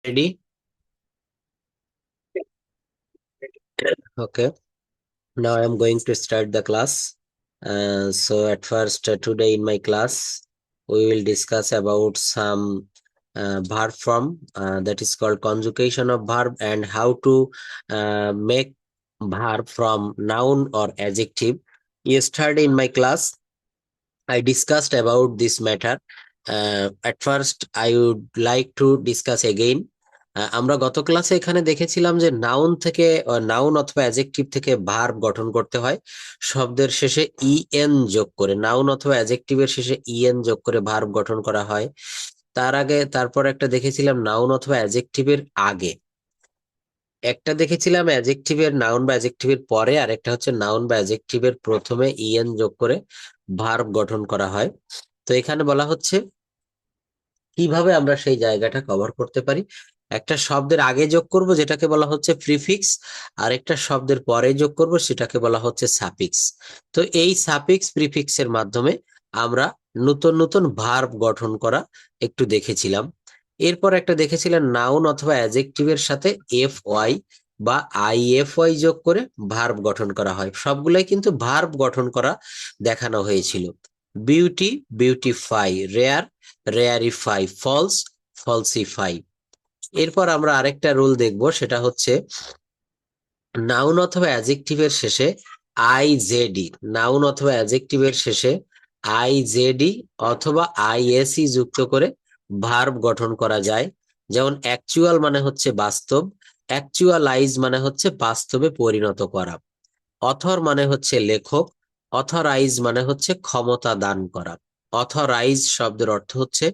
Ready? Okay. Now I am going to start the class. So at first, today in my class, we will discuss about some verb form that is called conjugation of verb and how to make verb from noun or adjective. Yesterday in my class, I discussed about this matter. At first, I would like to discuss again. আমরা গত ক্লাসে এখানে দেখেছিলাম যে noun থেকে noun অথবা adjective থেকে verb গঠন করতে হয় শব্দের শেষে ইএন যোগ করে নাউন অথবা অ্যাডজেক্টিভের শেষে ইএন যোগ করে ভার্ব গঠন করা হয় তারপর একটা দেখেছিলাম নাউন অথবা অ্যাডজেক্টিভের আগে একটা দেখেছিলাম অ্যাডজেক্টিভের নাউন বা অ্যাডজেক্টিভের পরে আর একটা হচ্ছে নাউন বা অ্যাডজেক্টিভের প্রথমে ইএন যোগ করে ভার্ব গঠন করা হয় তো এখানে বলা হচ্ছে কিভাবে আমরা সেই জায়গাটা কভার করতে পারি একটা শব্দের আগে যোগ করব যেটাকে বলা হচ্ছে প্রিফিক্স আর একটা শব্দের পরে যোগ করব সেটাকে বলা হচ্ছে সাফিক্স তো এই সাফিক্স প্রিফিক্সের মাধ্যমে আমরা নতুন নতুন ভার্ব গঠন করা একটু দেখেছিলাম এরপর একটা দেখেছিলাম নাউন অথবা অ্যাডজেক্টিভের সাথে এফ ওয়াই বা আইএফওয়াই যোগ করে ভার্ব গঠন করা হয় সবগুলাই কিন্তু ভার্ব গঠন করা দেখানো হয়েছিল beauty beautify rare rarefy false falsify এরপর আমরা আরেকটা রুল দেখব সেটা হচ্ছে নাউন অথবা অ্যাডজেক্টিভের শেষে আইজেডি নাউন অথবা অ্যাডজেক্টিভের শেষে আইজেডি অথবা আইএসই যুক্ত করে ভার্ব গঠন করা যায় যেমন অ্যাকচুয়াল মানে হচ্ছে বাস্তব অ্যাকচুয়ালাইজ মানে হচ্ছে বাস্তবে পরিণত করা অথর মানে হচ্ছে লেখক অথরাইজ মানে হচ্ছে ক্ষমতা দান করা অথরাইজ শব্দের অর্থ হচ্ছে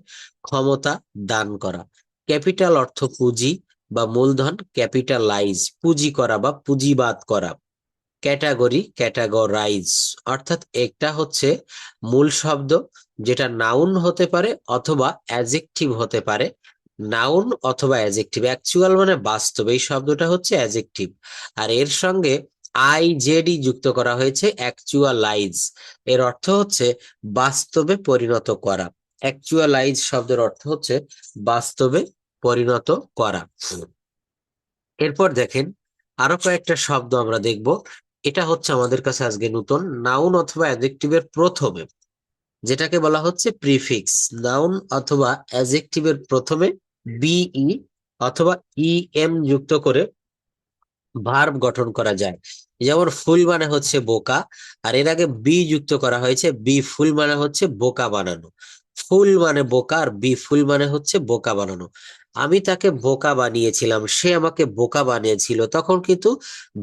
ক্ষমতা দান করা ক্যাপিটাল অর্থ পুঁজি বা মূলধন ক্যাপিটালাইজ পুঁজি করা বা পুঁজিবাদ করা ক্যাটাগরি ক্যাটাগরাইজ অর্থাৎ একটা হচ্ছে মূল শব্দ যেটা নাউন হতে পারে অথবা অ্যাডজেক্টিভ হতে পারে নাউন অথবা অ্যাডজেক্টিভ অ্যাকচুয়াল মানে বাস্তব এই শব্দটা হচ্ছে অ্যাডজেক্টিভ আর এর সঙ্গে আইজেডি যুক্ত করা হয়েছে অ্যাকচুয়ালাইজ এর অর্থ হচ্ছে বাস্তবে পরিণত করা অ্যাকচুয়ালাইজ শব্দের অর্থ হচ্ছে বাস্তবে পরিণত করা এরপর দেখেন আরো কয়েকটা শব্দ আমরা দেখব এটা হচ্ছে আমাদের কাছে আজকে নতুন নাউন অথবা অ্যাডজেক্টিভের প্রথমে যেটাকে বলা হচ্ছে প্রিফিক্স নাউন অথবা অ্যাডজেক্টিভের প্রথমে বিই অথবা ইএম যুক্ত করে ভার্ব গঠন করা যায় যেমন ফুল মানে হচ্ছে বোকা আর এর আগে বি যুক্ত করা হয়েছে বি ফুল মানে হচ্ছে বোকা বানানো ফুল মানে বোকা আর বি ফুল মানে হচ্ছে বোকা বানানো আমি তাকে বোকা বানিয়েছিলাম সে আমাকে বোকা বানিয়েছিল তখন কিন্তু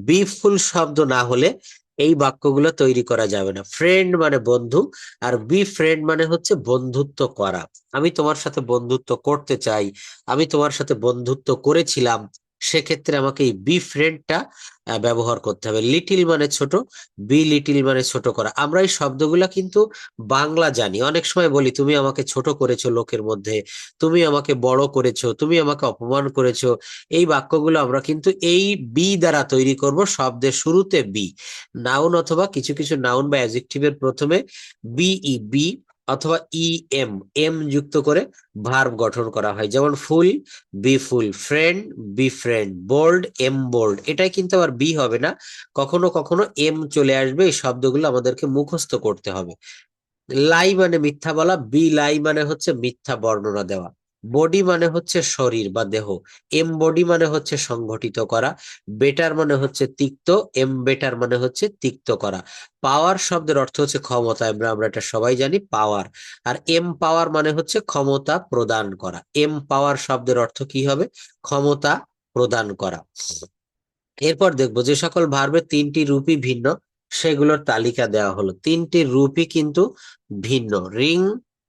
বি ফুল শব্দ না হলে এই বাক্যগুলো তৈরি করা যাবে না ফ্রেন্ড মানে বন্ধু আর বি ফ্রেন্ড মানে হচ্ছে বন্ধুত্ব করা আমি তোমার সাথে বন্ধুত্ব করতে চাই আমি তোমার সাথে বন্ধুত্ব করেছিলাম সেক্ষেত্রে আমাকে এই বি ফ্রেন্ডটা ব্যবহার করতে হবে লিটিল মানে ছোট বি লিটিল মানে ছোট করা আমরা এই শব্দগুলা কিন্তু বাংলা জানি অনেক সময় বলি তুমি আমাকে ছোট করেছো লোকের মধ্যে তুমি আমাকে বড় করেছো তুমি আমাকে অপমান করেছো এই বাক্যগুলো আমরা কিন্তু এই বি দ্বারা তৈরি করব শব্দের শুরুতে বি নাউন অথবা কিছু কিছু নাউন বা অ্যাডজেক্টিভের প্রথমে বিই বি অথবা ই এম এম যুক্ত করে ভার্ব গঠন করা হয় যেমন fool befool friend befriend bold embold এটাই কিন্তু আবার বি হবে না কখনো কখনো এম চলে আসবে এই শব্দগুলো আমাদেরকে মুখস্থ করতে হবে লাই মানে মিথ্যা বলা বি লাই মানে হচ্ছে মিথ্যা বর্ণনা দেওয়া বডি মানে হচ্ছে শরীর বা দেহ এম বডি মানে হচ্ছে সংগঠিত করা বেটার মানে হচ্ছে তিক্ত এম বেটার মানে হচ্ছে তিক্ত করা পাওয়ার শব্দের অর্থ হচ্ছে ক্ষমতা আমরা এটা সবাই জানি পাওয়ার আর এম পাওয়ার মানে হচ্ছে ক্ষমতা প্রদান করা এম পাওয়ার শব্দের অর্থ কি হবে ক্ষমতা প্রদান করা এরপর দেখবো যে সকল ভার্বের তিনটি রূপই ভিন্ন সেগুলোর তালিকা দেওয়া হলো তিনটি রূপই কিন্তু ভিন্ন রিং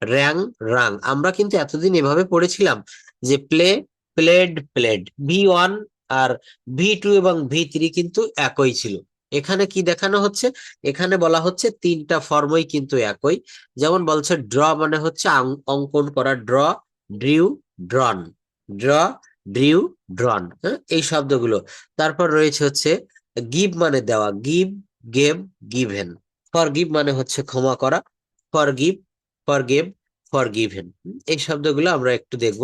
র্যাং রাং আমরা কিন্তু এতদিন এভাবে পড়েছিলাম যে প্লে প্লেড প্লেড ভি 1 আর ভি 2 এবং ভি 3 কিন্তু একই ছিল এখানে কি দেখানো হচ্ছে এখানে বলা হচ্ছে তিনটা ফর্মই কিন্তু একই যেমন বলছে ড্র মানে হচ্ছে অঙ্কন করা ড্র ড্রিউ ড্রন ড্র ড্রিউ ড্রন হ্যাঁ এই শব্দগুলো তারপর রয়েছে হচ্ছে গিভ মানে দেওয়া গিভ গেভ গিভেন ফরগিভ মানে হচ্ছে ক্ষমা করা ফরগিভ ফরগেভ ফরগিভেন। এই শব্দগুলো আমরা একটু দেখব।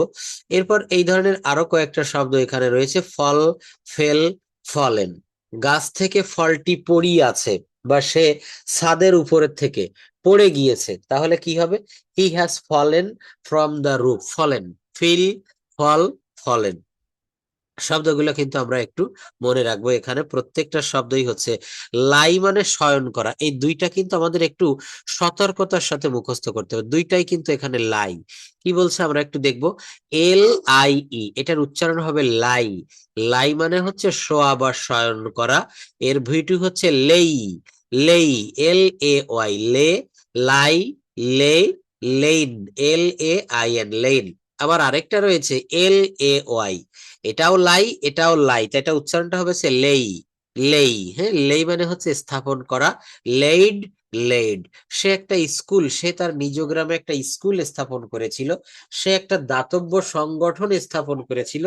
এরপর এই ধরনের আরো কয়েকটা শব্দ এখানে রয়েছে, ফল, ফেল, ফলেন। গাছ থেকে ফলটি পড়িয়াছে বা সে ছাদের উপরের থেকে পড়ে গিয়েছে, তাহলে কি হবে? He has fallen from the roof. Fallen, fill, fall, fallen. শব্দগুলো কিন্তু আমরা একটু মনে রাখবো। এখানে প্রত্যেকটা শব্দই হচ্ছে লাই মানে শয়ন করা। এই দুইটা কিন্তু আমাদের একটু সতর্কতার সাথে মুখস্থ করতে হবে। দুইটাই কিন্তু এখানে লাই। কি বলছে আমরা একটু দেখবো। LIE, এটার উচ্চারণ হবে লাই। লাই মানে হচ্ছে শোয়া বা শয়ন করা। এর ভিটু হচ্ছে লেই। লেই, LAY, লে, লাই, লে, লেইন, LAIN, লেইন। আবার আরেকটা রয়েছে LAY, এটাও লাই, এটাও লাই, তো এটা উচ্চারণটা হবে সে লেই। লেই, হ্যাঁ, লেই মানে হচ্ছে স্থাপন করা। Laid, laid. সে একটা স্কুল, সে তার নিজ গ্রামে একটা স্কুল স্থাপন করেছিল। সে একটা দাতব্য সংগঠন স্থাপন করেছিল।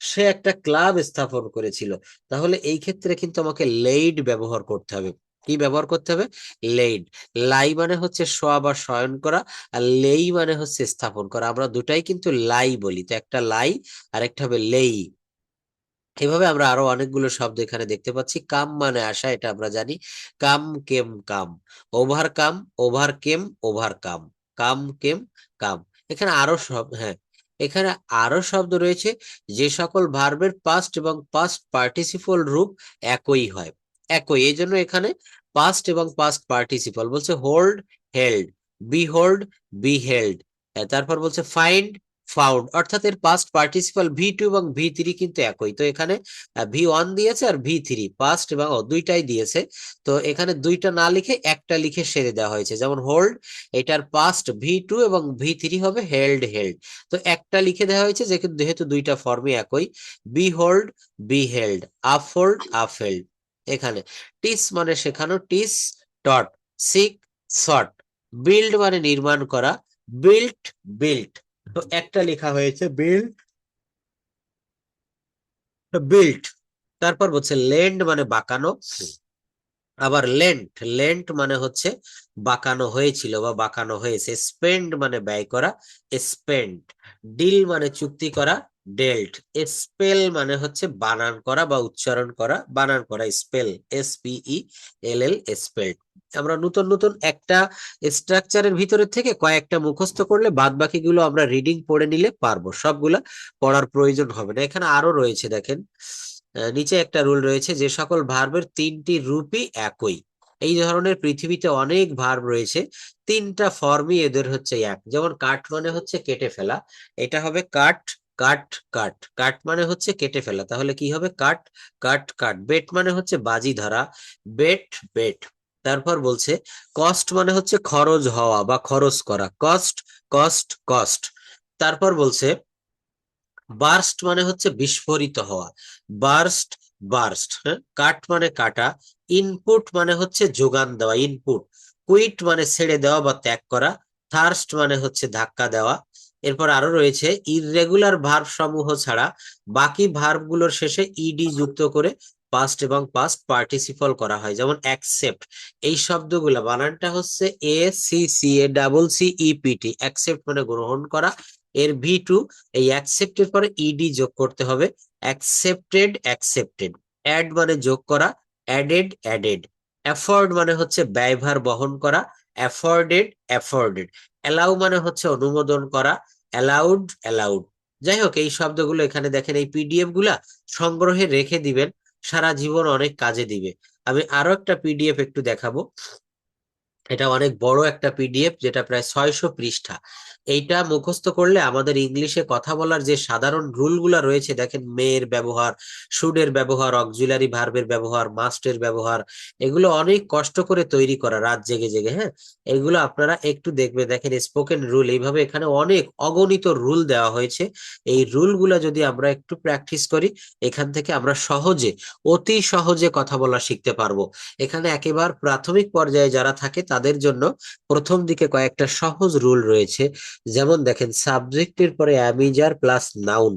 সে একটা ক্লাব স্থাপন করেছিল। তাহলে এই ক্ষেত্রে কিন্তু আমাকে লেইড ব্যবহার করতে হবে। কি ব্যবহার করতে হবে? লেইড। লাই মানে হচ্ছে শোয়া বা শয়ন করা, আর লেই মানে হচ্ছে স্থাপন করা। আমরা দুটাই কিন্তু লাই বলি, তো একটা লাই আর একটা হবে লেই। এভাবে আমরা আরো অনেকগুলো শব্দ এখানে দেখতে পাচ্ছি। কাম মানে আসা, এটা আমরা জানি। কাম, কেম, কাম। ওভার কাম, ওভার কেম, ওভার কাম। কাম, কেম, কাম। এখানে আরো শব্দ, হ্যাঁ, এখানে আরো শব্দ রয়েছে যে সকল ভার্বের পাস্ট এবং পাস্ট পার্টিসিপল রূপ একই হয়। একই, এই জন্য এখানে পাস্ট এবং পাস্ট পার্টিসিপল বলছে হোল্ড, হেল্ড, বিহোল্ড, বিহেল্ড। তারপর বলছে ফাইন্ড, ফাউন্ড, অর্থাৎ এর পাস্ট পার্টিসিপাল V2 এবং V3 কিন্তু একই। তো এখানে V1 দিয়েছে আর V3, পাস্ট এবং দুইটাই দিয়েছে। তো এখানে দুইটা না লিখে একটা লিখে সেরে দেওয়া হয়েছে। যেমন হোল্ড, এটার পাস্ট V2 এবং V3 হবে হেল্ড, হেল্ড। তো একটা লিখে দেওয়া হয়েছে যেহেতু দুইটা ফর্মই একই। B hold, be held, uphold, upheld. এখানে টিস মানে শেখানো, টিস, টট, সিক, সট। বিল্ড মানে নির্মাণ করা, বিল্ট, বিল্ট। তো একটা লেখা হয়েছে বিল্ড, বিল্ট। তারপর বলছে লেন্ড মানে বাঁকানো। আবার লেন্ট, লেন্ট মানে হচ্ছে বাঁকানো হয়েছিল বা বাঁকানো হয়েছে। স্পেন্ড মানে ব্যয় করা, স্পেন্ড। ডিল মানে চুক্তি করা, ডেল্ট। স্পেল মানে হচ্ছে বানান করা বা উচ্চারণ করা, বানান করা, স্পেল, SPELL, স্পেল্ড। আমরা নতুন নতুন একটা স্ট্রাকচারের ভিতরে থেকে কয়েকটা মুখস্থ করলে বাদ বাকিগুলো আমরা রিডিং পড়ে নিলে পারবো, সবগুলা পড়ার প্রয়োজন হবে না। এখানে আরো রয়েছে দেখেন, নিচে একটা রুল রয়েছে, যে সকল ভার্বের তিনটি রূপই একই। এই ধরনের পৃথিবীতে অনেক ভার্ব রয়েছে, তিনটা ফর্মই এদের হচ্ছে এক। যেমন কাট মানে হচ্ছে কেটে ফেলা, এটা হবে কাট, কাট, কাট। কাট মানে হচ্ছে কেটে ফেলা, তাহলে কি হবে? কাট, কাট, কাট। বেট মানে হচ্ছে বাজি ধরা, বেট, বেট। তারপর বলছে কস্ট মানে হচ্ছে খরচ হওয়া বা খরচ করা, কস্ট, কস্ট, কস্ট। তারপর বলছে বার্স্ট মানে হচ্ছে বিস্ফোরিত হওয়া, বার্স্ট, বার্স্ট। হ্যাঁ, কাট মানে কাটা। ইনপুট মানে হচ্ছে যোগান দেওয়া, ইনপুট। কুইট মানে ছেড়ে দেওয়া বা ত্যাগ করা। থার্স্ট মানে হচ্ছে ধাক্কা দেওয়া। এরপর আরো রয়েছে ইররেগুলার ভার্ব সমূহ ছাড়া বাকি ভার্ব গুলোর শেষে ইডি যুক্ত করে পাস্ট এবং পাস্ট পার্টিসিপল করা হয়। যেমন অ্যাকসেপ্ট, এই শব্দগুলা বানানটা হচ্ছে ACCACCEPT। অ্যাকসেপ্ট মানে গ্রহণ করা। এর V2, এই অ্যাকসেপ্টের পরে ইডি যোগ করতে হবে। Accepted, accepted. অ্যাড মানে যোগ করা, অ্যাডেড, অ্যাডেড। অ্যাফোর্ড মানে হচ্ছে ব্যয়ভার বহন করা, অ্যাফোর্ডেড, অ্যাফোর্ডেড। অ্যালাউ মানে হচ্ছে অনুমোদন করা, অ্যালাউড, অ্যালাউড। যাই হোক, এই শব্দগুলো এখানে দেখেন, এই PDF গুলা সংগ্রহে রেখে দিবেন, সারা জীবন অনেক কাজে দিবে। আমি আরো একটা PDF একটু দেখাবো। এটা অনেক বড় একটা PDF, যেটা প্রায় 600 পৃষ্ঠা। এইটা মুখস্থ করলে আমাদের ইংলিশে কথা বলার যে সাধারণ রুল গুলা রয়েছে, দেখেন মেয়ের ব্যবহার, শুডের ব্যবহার, অক্সিলারি ভার্বের ব্যবহার, মাস্টের ব্যবহার, এগুলো অনেক কষ্ট করে তৈরি করা, রাত জেগে জেগে। হ্যাঁ, এগুলো আপনারা একটু দেখবে, দেখেন স্পোকেন রুল, এইভাবে এখানে অনেক অগণিত রুল দেওয়া হয়েছে। এই রুল গুলা যদি আমরা একটু প্র্যাকটিস করি, এখান থেকে আমরা সহজে, অতি সহজে কথা বলা শিখতে পারবো। এখানে একেবারে প্রাথমিক পর্যায়ে যারা থাকে তাদের জন্য প্রথম দিকে কয়েকটা সহজ রুল রয়েছে। যেমন দেখেন, সাবজেক্টের পরে অ্যামিজার প্লাস নাউন।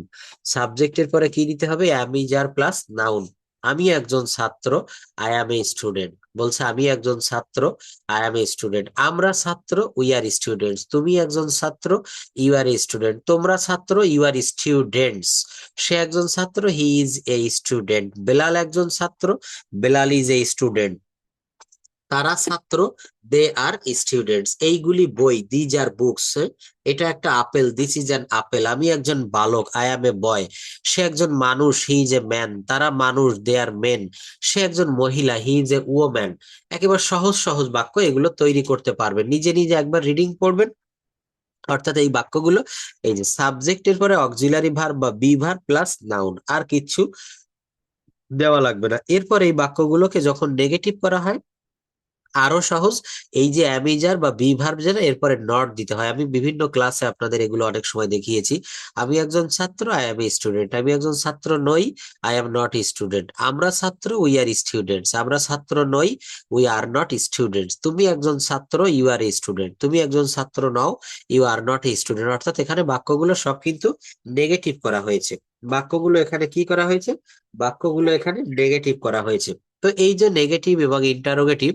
সাবজেক্টের পরে কি দিতে হবে? Am is are plus noun. আমি একজন ছাত্র, আই অ্যাম এ স্টুডেন্ট। বলছে আমি একজন ছাত্র, আই অ্যাম এ স্টুডেন্ট। আমরা ছাত্র, উই আর স্টুডেন্টস। তুমি একজন ছাত্র, ইউ আর এ স্টুডেন্ট। তোমরা ছাত্র, ইউ আর স্টুডেন্টস। সে একজন ছাত্র, he is a student. Belal একজন ছাত্র, বেলাল ইজ এ স্টুডেন্ট। তারা ছাত্র, দে আর স্টুডেন্টস। এইগুলি বই, দিজ আর বুকস। এটা একটা apple, this is an apple. আমি একজন বালক, আই অ্যাম এ বয়। সে একজন মানুষ, হি ইজ এ ম্যান। তারা মানুষ, দে আর মেন। সে একজন মহিলা, হি ইজ এ ওম্যান। একেবারে সহজ সহজ বাক্য, এগুলো তৈরি করতে পারবেন। নিজে নিজে একবার রিডিং পড়বেন। অর্থাৎ এই বাক্যগুলো, এই যে সাবজেক্টের পরে অক্সিলারি ভার্ব বা বি ভার্ব প্লাস নাউন, আর কিছু দেওয়া লাগবে না। এরপর এই বাক্যগুলোকে যখন নেগেটিভ করা হয় আরো সহজ। এই যে অ্যামিজার বা বি ভার্ব যেটা, এরপরে নট দিতে হয়। আমি বিভিন্ন ক্লাসে আপনাদের এগুলো অনেক সময় দেখিয়েছি। আমি একজন ছাত্র, আই এম এ স্টুডেন্ট। আমি একজন ছাত্র নই, আই এম নট স্টুডেন্ট। আমরা ছাত্র, উই আর স্টুডেন্টস। আমরা ছাত্র নই, উই আর নট স্টুডেন্টস। তুমি একজন ছাত্র, ইউ আর এ স্টুডেন্ট। তুমি একজন ছাত্র নও, you are not a student. অর্থাৎ এখানে বাক্যগুলো সব কিন্তু নেগেটিভ করা হয়েছে। বাক্যগুলো এখানে কি করা হয়েছে? বাক্যগুলো এখানে নেগেটিভ করা হয়েছে। তো এই যে নেগেটিভ এবং ইন্টারোগেটিভ,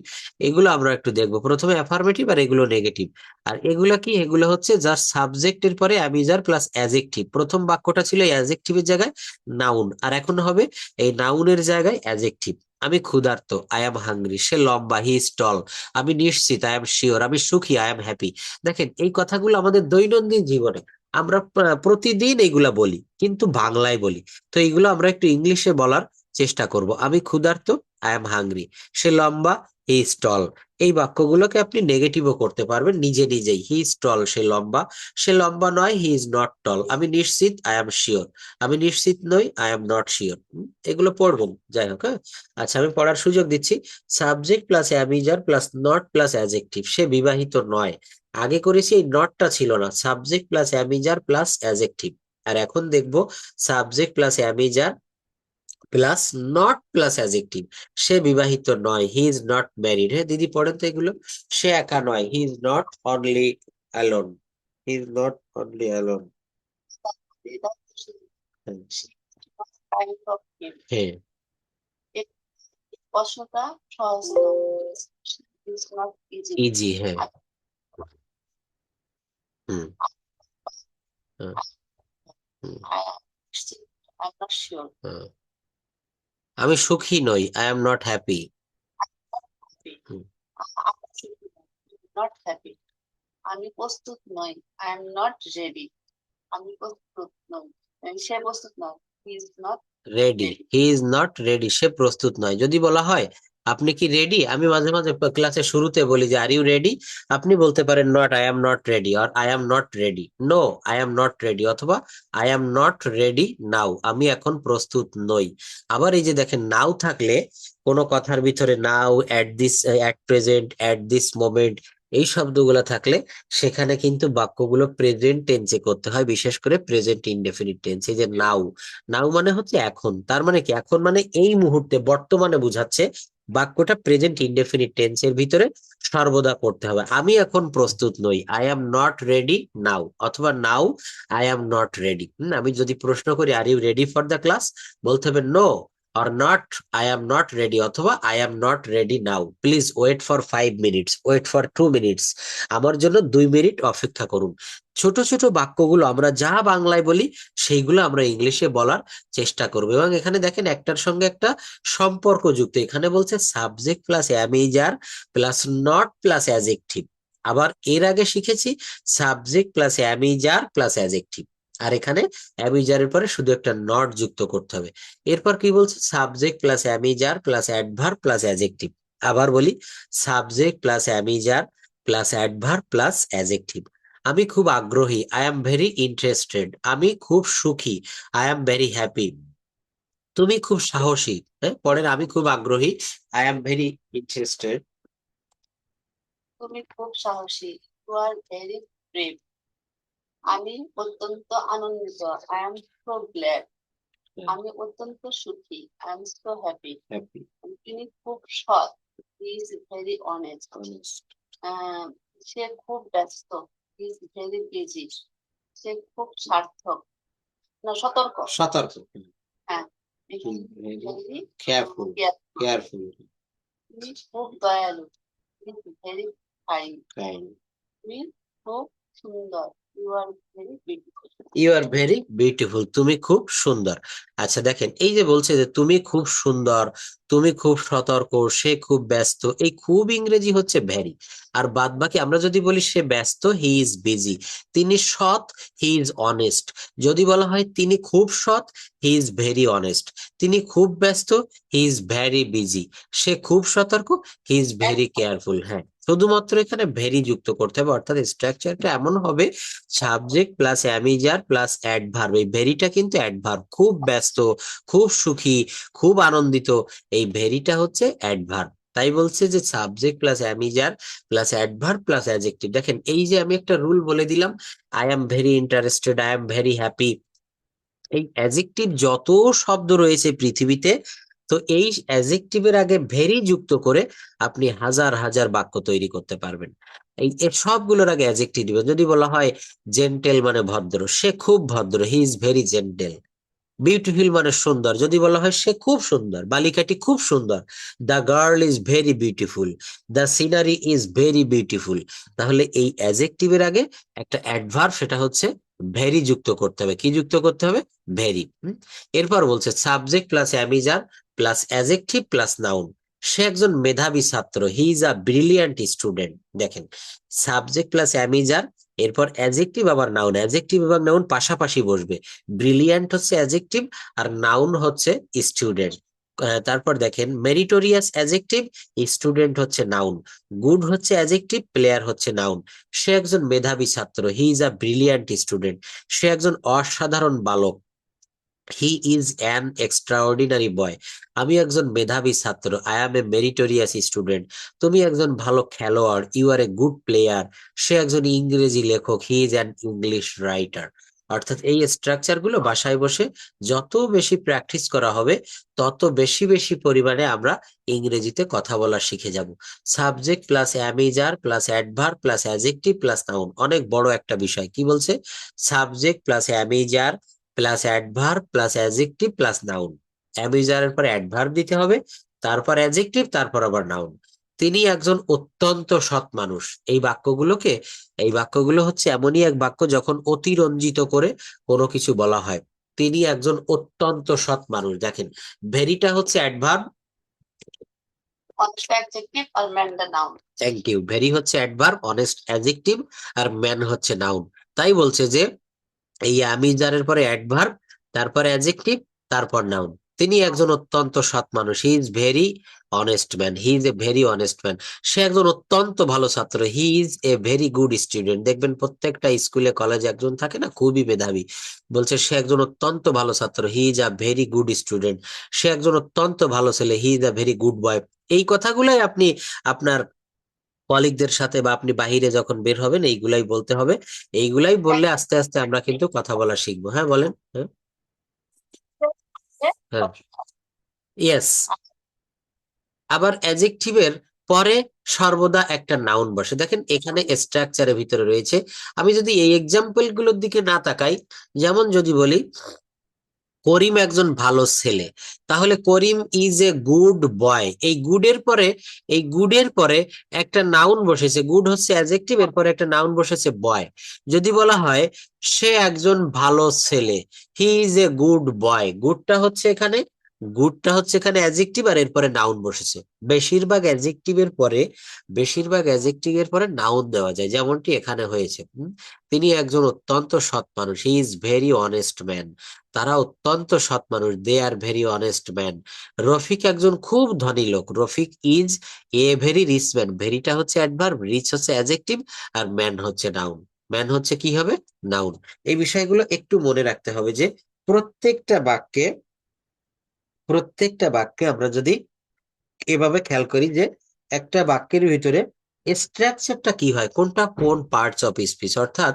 এগুলো আমরা একটু দেখবো। প্রথমে অ্যাফার্মেটিভ, আর এগুলো নেগেটিভ। আর এগুলো কি? এগুলো হচ্ছে যার সাবজেক্টের পরে অ্যামিজার প্লাস অ্যাজেক্টিভ। প্রথম বাক্যটা ছিল অ্যাজেক্টিভের জায়গায় নাউন, আর এখন হবে এই নাউনের জায়গায় অ্যাজেক্টিভ। আমি ক্ষুধার্ত, আই এম হাংরি। সে লম্বা, হি ইজ টল। আমি নিশ্চিত, আই এম শিওর। আমি সুখী, আই এম হ্যাপি। দেখেন এই কথাগুলো আমাদের দৈনন্দিন জীবনে আমরা প্রতিদিন এইগুলা বলি, কিন্তু বাংলায় বলি। তো এইগুলো আমরা একটু ইংলিশে বলার চেষ্টা করব। আমি ক্ষুধার্ত, আই এম হাংরি। সে লম্বা, হি ইজ টল। এই বাক্যগুলোকে আপনি নেগেটিভও করতে পারবেন নিজে নিজেই। হি ইজ টল, সে লম্বা। সে লম্বা নয়, হি ইজ নট টল। আমি নিশ্চিত, আই এম শিওর। আমি নিশ্চিত নই, আই এম নট শিওর। এগুলো পড়বেন, যাই হোক। হ্যাঁ, আচ্ছা, আমি পড়ার সুযোগ দিচ্ছি। Subject plus am is are plus not plus adjective. সে বিবাহিত নয়। আগে করেছি, এই নটটা ছিল না। Subject plus am is are plus adjective. আর এখন দেখবো subject plus am is are plus not plus adjective. সে বিবাহিত নয়, হি ইজ নট ম্যারিড। হ্যাঁ দিদি, পড়েন তো এগুলো। সে একা নয়, he is not only alone. He is not only alone. হ্যাঁ, স্পষ্টতা সহজ ইজি। হ্যাঁ, হুম, হ্যাঁ, হুম, হ্যাঁ। আমি সুখী নই, I am not happy. Not happy. আমি প্রস্তুত নই, আই এম নট রেডি। আমি প্রস্তুত নই, সে প্রস্তুত নয়, he is not ready, ready. He is not ready. সে প্রস্তুত নয়। যদি বলা হয় আপনি কি রেডি, আমি মাঝে মাঝে ক্লাসের শুরুতে বলি যে আর ইউ রেডি, আপনি বলতে পারেন not, I am not ready, আর I am not ready. No, I am not ready, অথবা I am not ready now, আমি এখন প্রস্তুত নই। আবার এই যে দেখেন, নাও থাকলে কোনো কথার ভিতরে now, at this, at present, at this moment, এই শব্দগুলো থাকলে সেখানে কিন্তু বাক্যগুলো প্রেজেন্ট টেন্সে করতে হয়, বিশেষ করে প্রেজেন্ট ইনডেফিনিট টেন্স। এই যে নাও, নাও মানে হচ্ছে এখন। তার মানে কি? এখন মানে এই মুহূর্তে, বর্তমানে বোঝাচ্ছে। বাক্যটা প্রেজেন্ট ইনডেফিনিট টেন্স এর ভিতরে সর্বদা করতে হবে। আমি এখন প্রস্তুত নই, আই এম নট রেডি নাও, অথবা now I am not ready. আমি যদি প্রশ্ন করি are you ready for the class, বলতে হবে no or not, I am not ready, অথবা I am not ready now, please wait for 5 minutes, wait for 2 minutes. আমার জন্য 2 মিনিট অপেক্ষা করুন। ছোট ছোট বাক্যগুলো আমরা যা বাংলায় বলি, সেইগুলো আমরা ইংলিশে বলার চেষ্টা করবো। এবং এখানে দেখেন একটার সঙ্গে একটা সম্পর্ক যুক্ত। এখানে বলছে subject plus am is are plus not plus adjective. আবার এর আগে শিখেছি subject plus am is are plus adjective. আর এখানে অ্যামিজারের পরে শুধু একটা নট যুক্ত করতে হবে। এরপর কি বলছে? Subject plus am is are plus adverb plus adjective. আবার বলি, subject plus am is are plus adverb plus adjective. আমি খুব আগ্রহী, আই এম ভেরি ইন্টারেস্টেড। আমি খুব সুখী, আই এম ভেরি হ্যাপি। তুমি খুব সাহসী। হ্যাঁ, পরের, আমি খুব আগ্রহী, আই এম ভেরি ইন্টারেস্টেড। তুমি খুব সাহসী, ইউ আর ভেরি ব্রেভ। আমি অত্যন্ত আনন্দিত, আই এম সো গ্ল্যাড। আমি অত্যন্ত সুখী, I am so happy. Happy. তিনি খুব সৎ, হি ইজ ভেরি অনেস্ট। সে খুব ব্যস্ত, হি ইজ ভেরি বিজি। সে খুব সার্থক, না সতর্ক। সতর্ক। হ্যাঁ, very careful. careful. Careful. তুমি খুব দয়ালু, ভেরি কাইন্ড। Kind. তুমি খুব সুন্দর, you are very beautiful. You are very beautiful, তুমি খুব সুন্দর। আচ্ছা দেখেন, এই যে বলছে যে তুমি খুব সুন্দর, তুমি খুব সতর্ক, সে খুব ব্যস্ত, এই খুব ইংরেজি হচ্ছে ভেরি। আর বাদ বাকি আমরা যদি বলি সে ব্যস্ত, হি ইজ বিজি। তিনি সৎ, হি ইজ অনেস্ট। যদি বলা হয় তিনি খুব সৎ, হি ইজ ভেরি অনেস্ট। তিনি খুব ব্যস্ত, হি ইজ ভেরি বিজি। সে খুব সতর্ক, হি ইজ ভেরি কেয়ারফুল। হ্যাঁ, শুধুমাত্র এখানে ভেরি যুক্ত করতে হবে, অর্থাৎ স্ট্রাকচারটা এমন হবে subject plus am is are plus adverb. এই ভেরিটা কিন্তু অ্যাডভার্ব। খুব ব্যস্ত, খুব সুখী, খুব আনন্দিত, এই ভেরিটা হচ্ছে অ্যাডভার্ব। তাই বলছে যে subject plus am is are plus adverb plus adjective. দেখেন, এই যে আমি একটা রুল বলে দিলাম, I am very interested, I am very happy. এই অ্যাডজেক্টিভ যত শব্দ রয়েছে পৃথিবীতে, তো এই অ্যাডজেক্টিভের আগে ভেরি যুক্ত করে আপনি হাজার হাজার বাক্য তৈরি করতে পারবেন। এই এর সবগুলোর আগে অ্যাডজেক্টিভ দিবেন। যদি বলা হয় জেন্টেল মানে ভদ্র, সে খুব ভদ্র, হি ইজ ভেরি জেন্টেল। বিউটিফুল মানে সুন্দর, যদি বলা হয় সে খুব সুন্দর, বালিকাটি খুব সুন্দর, the girl is very beautiful, the scenery is very beautiful. তাহলে এই অ্যাডজেক্টিভের আগে একটা অ্যাডভার্ব, সেটা হচ্ছে ভেরি যুক্ত করতে হবে। কি যুক্ত করতে হবে? ভেরি। এরপর বলছে subject plus am is are plus adjective plus noun. সে একজন মেধাবী ছাত্র, he is a brilliant student. দেখেন, সাবজেক্ট প্লাস অ্যামিজার, এরপর অ্যাডজেক্টিভ আবার নাউন, অ্যাডজেক্টিভ এবং নাউন পাশাপাশি বসবে। ব্রিলিয়ান্ট হচ্ছে অ্যাডজেক্টিভ আর নাউন হচ্ছে স্টুডেন্ট। তারপর দেখেন মেরিটোরিয়াস অ্যাডজেক্টিভ, স্টুডেন্ট হচ্ছে নাউন, গুড হচ্ছে অ্যাডজেক্টিভ, প্লেয়ার হচ্ছে নাউন। সে একজন মেধাবী ছাত্র, he is a brilliant student. সে একজন অসাধারণ বালক, হি ইজ অ্যান এক্সট্রাঅর্ডিনারি বয়। আমি একজন মেধাবী ছাত্র, I am a meritorious student. তুমি একজন ভালো খেলোয়াড়, you are a good player. সে একজন ইংরেজি লেখক, he is an English writer. অর্থাৎ এই স্ট্রাকচার গুলো বাসায় বসে যত বেশি প্র্যাকটিস করা হবে, তত বেশি বেশি পরিমাণে আমরা ইংরেজিতে কথা বলা শিখে যাব। Subject plus am is are plus adverb plus adjective plus noun, অনেক বড় একটা বিষয়। কি বলছে? Subject plus am is are plus adverb plus adjective plus noun. অ্যামিজারের পরে অ্যাডভার্ব দিতে হবে, তারপর অ্যাডজেক্টিভ, তারপর আবার নাউন। তিনি একজন অত্যন্ত সৎ মানুষ। এই বাক্যগুলো হচ্ছে এমনই এক বাক্য যখন অতিরঞ্জিত করে কোনো কিছু বলা হয়। তিনি একজন অত্যন্ত সৎ মানুষ। দেখেন, ভেরিটা হচ্ছে অ্যাডভার্ব, অনেস্ট অ্যাডজেক্টিভ আর man the noun. Thank you. Very হচ্ছে অ্যাডভার্ব, অনেস্ট অ্যাডজেক্টিভ, আর ম্যান হচ্ছে নাউন। তাই বলছে যে এই অ্যামিজারের পরে অ্যাডভার্ব, তারপর অ্যাডজেক্টিভ, তারপর নাউন। তিনি একজন অত্যন্ত সৎ মানুষ, he is very honest man, he is a very honest man. সে একজন অত্যন্ত ভালো ছাত্র, he is a very good student. দেখবেন প্রত্যেকটা স্কুলে কলেজে একজন থাকে না খুবই মেধাবী, বলছে সে একজন অত্যন্ত ভালো ছাত্র, he is a very good student. সে একজন অত্যন্ত ভালো ছেলে, he is a very good boy. এই কথাগুলাই আপনি আপনার কলিগদের সাথে বা আপনি বাহিরে যখন বের হবেন এইগুলাই বলতে হবে। এইগুলাই বললে আস্তে আস্তে আমরা কিন্তু কথা বলা শিখবো। হ্যাঁ বলেন। হ্যাঁ, হ্যাঁ, ইয়েস। আবার অ্যাডজেক্টিভের পরে সর্বদা একটা নাউন বসে। দেখেন এখানে স্ট্রাকচারের ভিতরে রয়েছে। আমি যদি এই এক্সাম্পল গুলোর দিকে না তাকাই, যেমন যদি বলি করিম একজন ভালো ছেলে, তাহলে করিম ইজ এ গুড বয়। এই গুডের পরে একটা নাউন বসেছে, গুড হচ্ছে অ্যাডজেক্টিভ, এর পরে একটা নাউন বসেছে বয়। যদি বলা হয় সে একজন ভালো ছেলে, he is a good boy, গুডটা হচ্ছে এখানে অ্যাডজেক্টিভ আর এরপরে নাউন বসেছে। বেশিরভাগ অ্যাডজেক্টিভের পরে নাউন দেওয়া যায়, যেমনটি এখানে হয়েছে। তিনি একজন অত্যন্ত সৎ মানুষ, he is very honest man. তারা অত্যন্ত সৎ মানুষ, they are very honest man. Rafiq একজন খুব ধনী লোক, Rafiq is a very rich man. ভেরিটা হচ্ছে অ্যাডভার্ব, রিচ হচ্ছে অ্যাডজেক্টিভ, আর ম্যান হচ্ছে নাউন। ম্যান হচ্ছে কি হবে? নাউন। এই বিষয়গুলো একটু মনে রাখতে হবে যে প্রত্যেকটা বাক্যে আমরা যদি এভাবে খেয়াল করি যে একটা বাক্যের ভিতরে স্ট্রাকচারটা কি হয়, কোনটা কোন পার্টস অফ স্পিচ, অর্থাৎ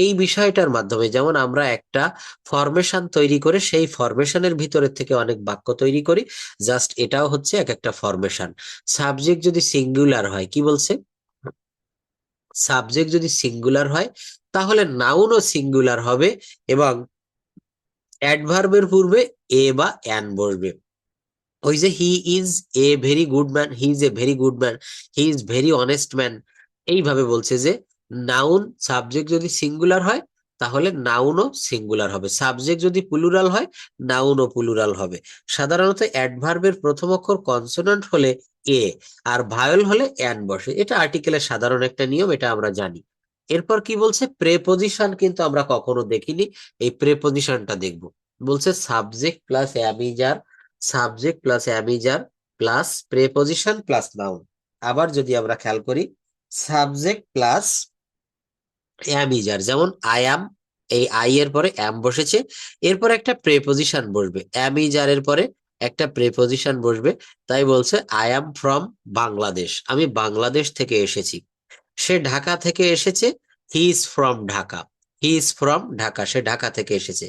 এই বিষয়টার মাধ্যমে যেমন আমরা একটা ফরমেশন তৈরি করে সেই ফরমেশনের ভিতরে থেকে অনেক বাক্য তৈরি করি, জাস্ট এটাও হচ্ছে এক একটা ফরমেশন। সাবজেক্ট যদি সিঙ্গুলার হয়, কি বলছে? সাবজেক্ট যদি সিঙ্গুলার হয় তাহলে নাউনও সিঙ্গুলার হবে, এবং অ্যাডভার্বের পূর্বে এ বা অ্যান বসবে। ওই যে হি is a very good man, he is a very good man, he is very honest man, এইভাবে বলছে যে নাউন সাবজেক্ট যদি সিঙ্গুলার হয় তাহলে নাউনও সিঙ্গুলার হবে, সাবজেক্ট যদি প্লুরাল হয় নাউনও প্লুরাল হবে। সাধারণত অ্যাডভার্বের প্রথম অক্ষর কনসোনান্ট হলে এ আর ভায়োল হলে অ্যান বসে, এটা আর্টিকেলের সাধারণ একটা নিয়ম, এটা আমরা জানি। এরপর কি বলছে, প্রেপোজিশন কিন্তু আমরা কখনো দেখিনি, এই প্রেপোজিশনটা দেখব। বলছে subject plus am is are, subject plus am is are plus preposition plus noun. আবার যদি আমরা খেয়াল করি, সাবজেক্ট প্লাস অ্যামিজার, যেমন আই অ্যাম, এই আই এর পরে অ্যাম বসেছে, এরপর একটা প্রেপোজিশন বসবে, অ্যামিজারের পরে একটা প্রেপোজিশন বসবে। তাই বলছে আই অ্যাম ফ্রম বাংলাদেশ, আমি বাংলাদেশ থেকে এসেছি। সে ঢাকা থেকে এসেছে, he is from Dhaka, he is from Dhaka, সে ঢাকা থেকে এসেছে।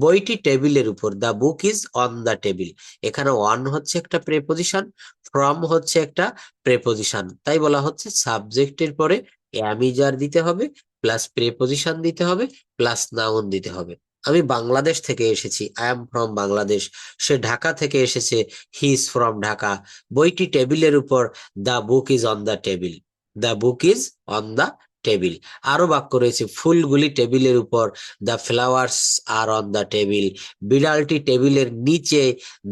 বইটি টেবিলের উপর, the book is on the table, এখানে অন হচ্ছে একটা প্রেপোজিশন, ফ্রম হচ্ছে একটা প্রেপোজিশন, তাই বলা হচ্ছে সাবজেক্টের পরে অ্যামিজার দিতে হবে, প্লাস প্রেপোজিশন দিতে হবে, প্লাস নাউন দিতে হবে। আমি বাংলাদেশ থেকে এসেছি, আই এম ফ্রম বাংলাদেশ। সে ঢাকা থেকে এসেছে, হি ইজ ফ্রম ঢাকা। বইটি টেবিলের উপর, the book is on the table, the book is on the table. আরো বাক্য রয়েছে, ফুলগুলি টেবিলের উপর, the flowers are on the table. বিড়ালটি টেবিলের নিচে,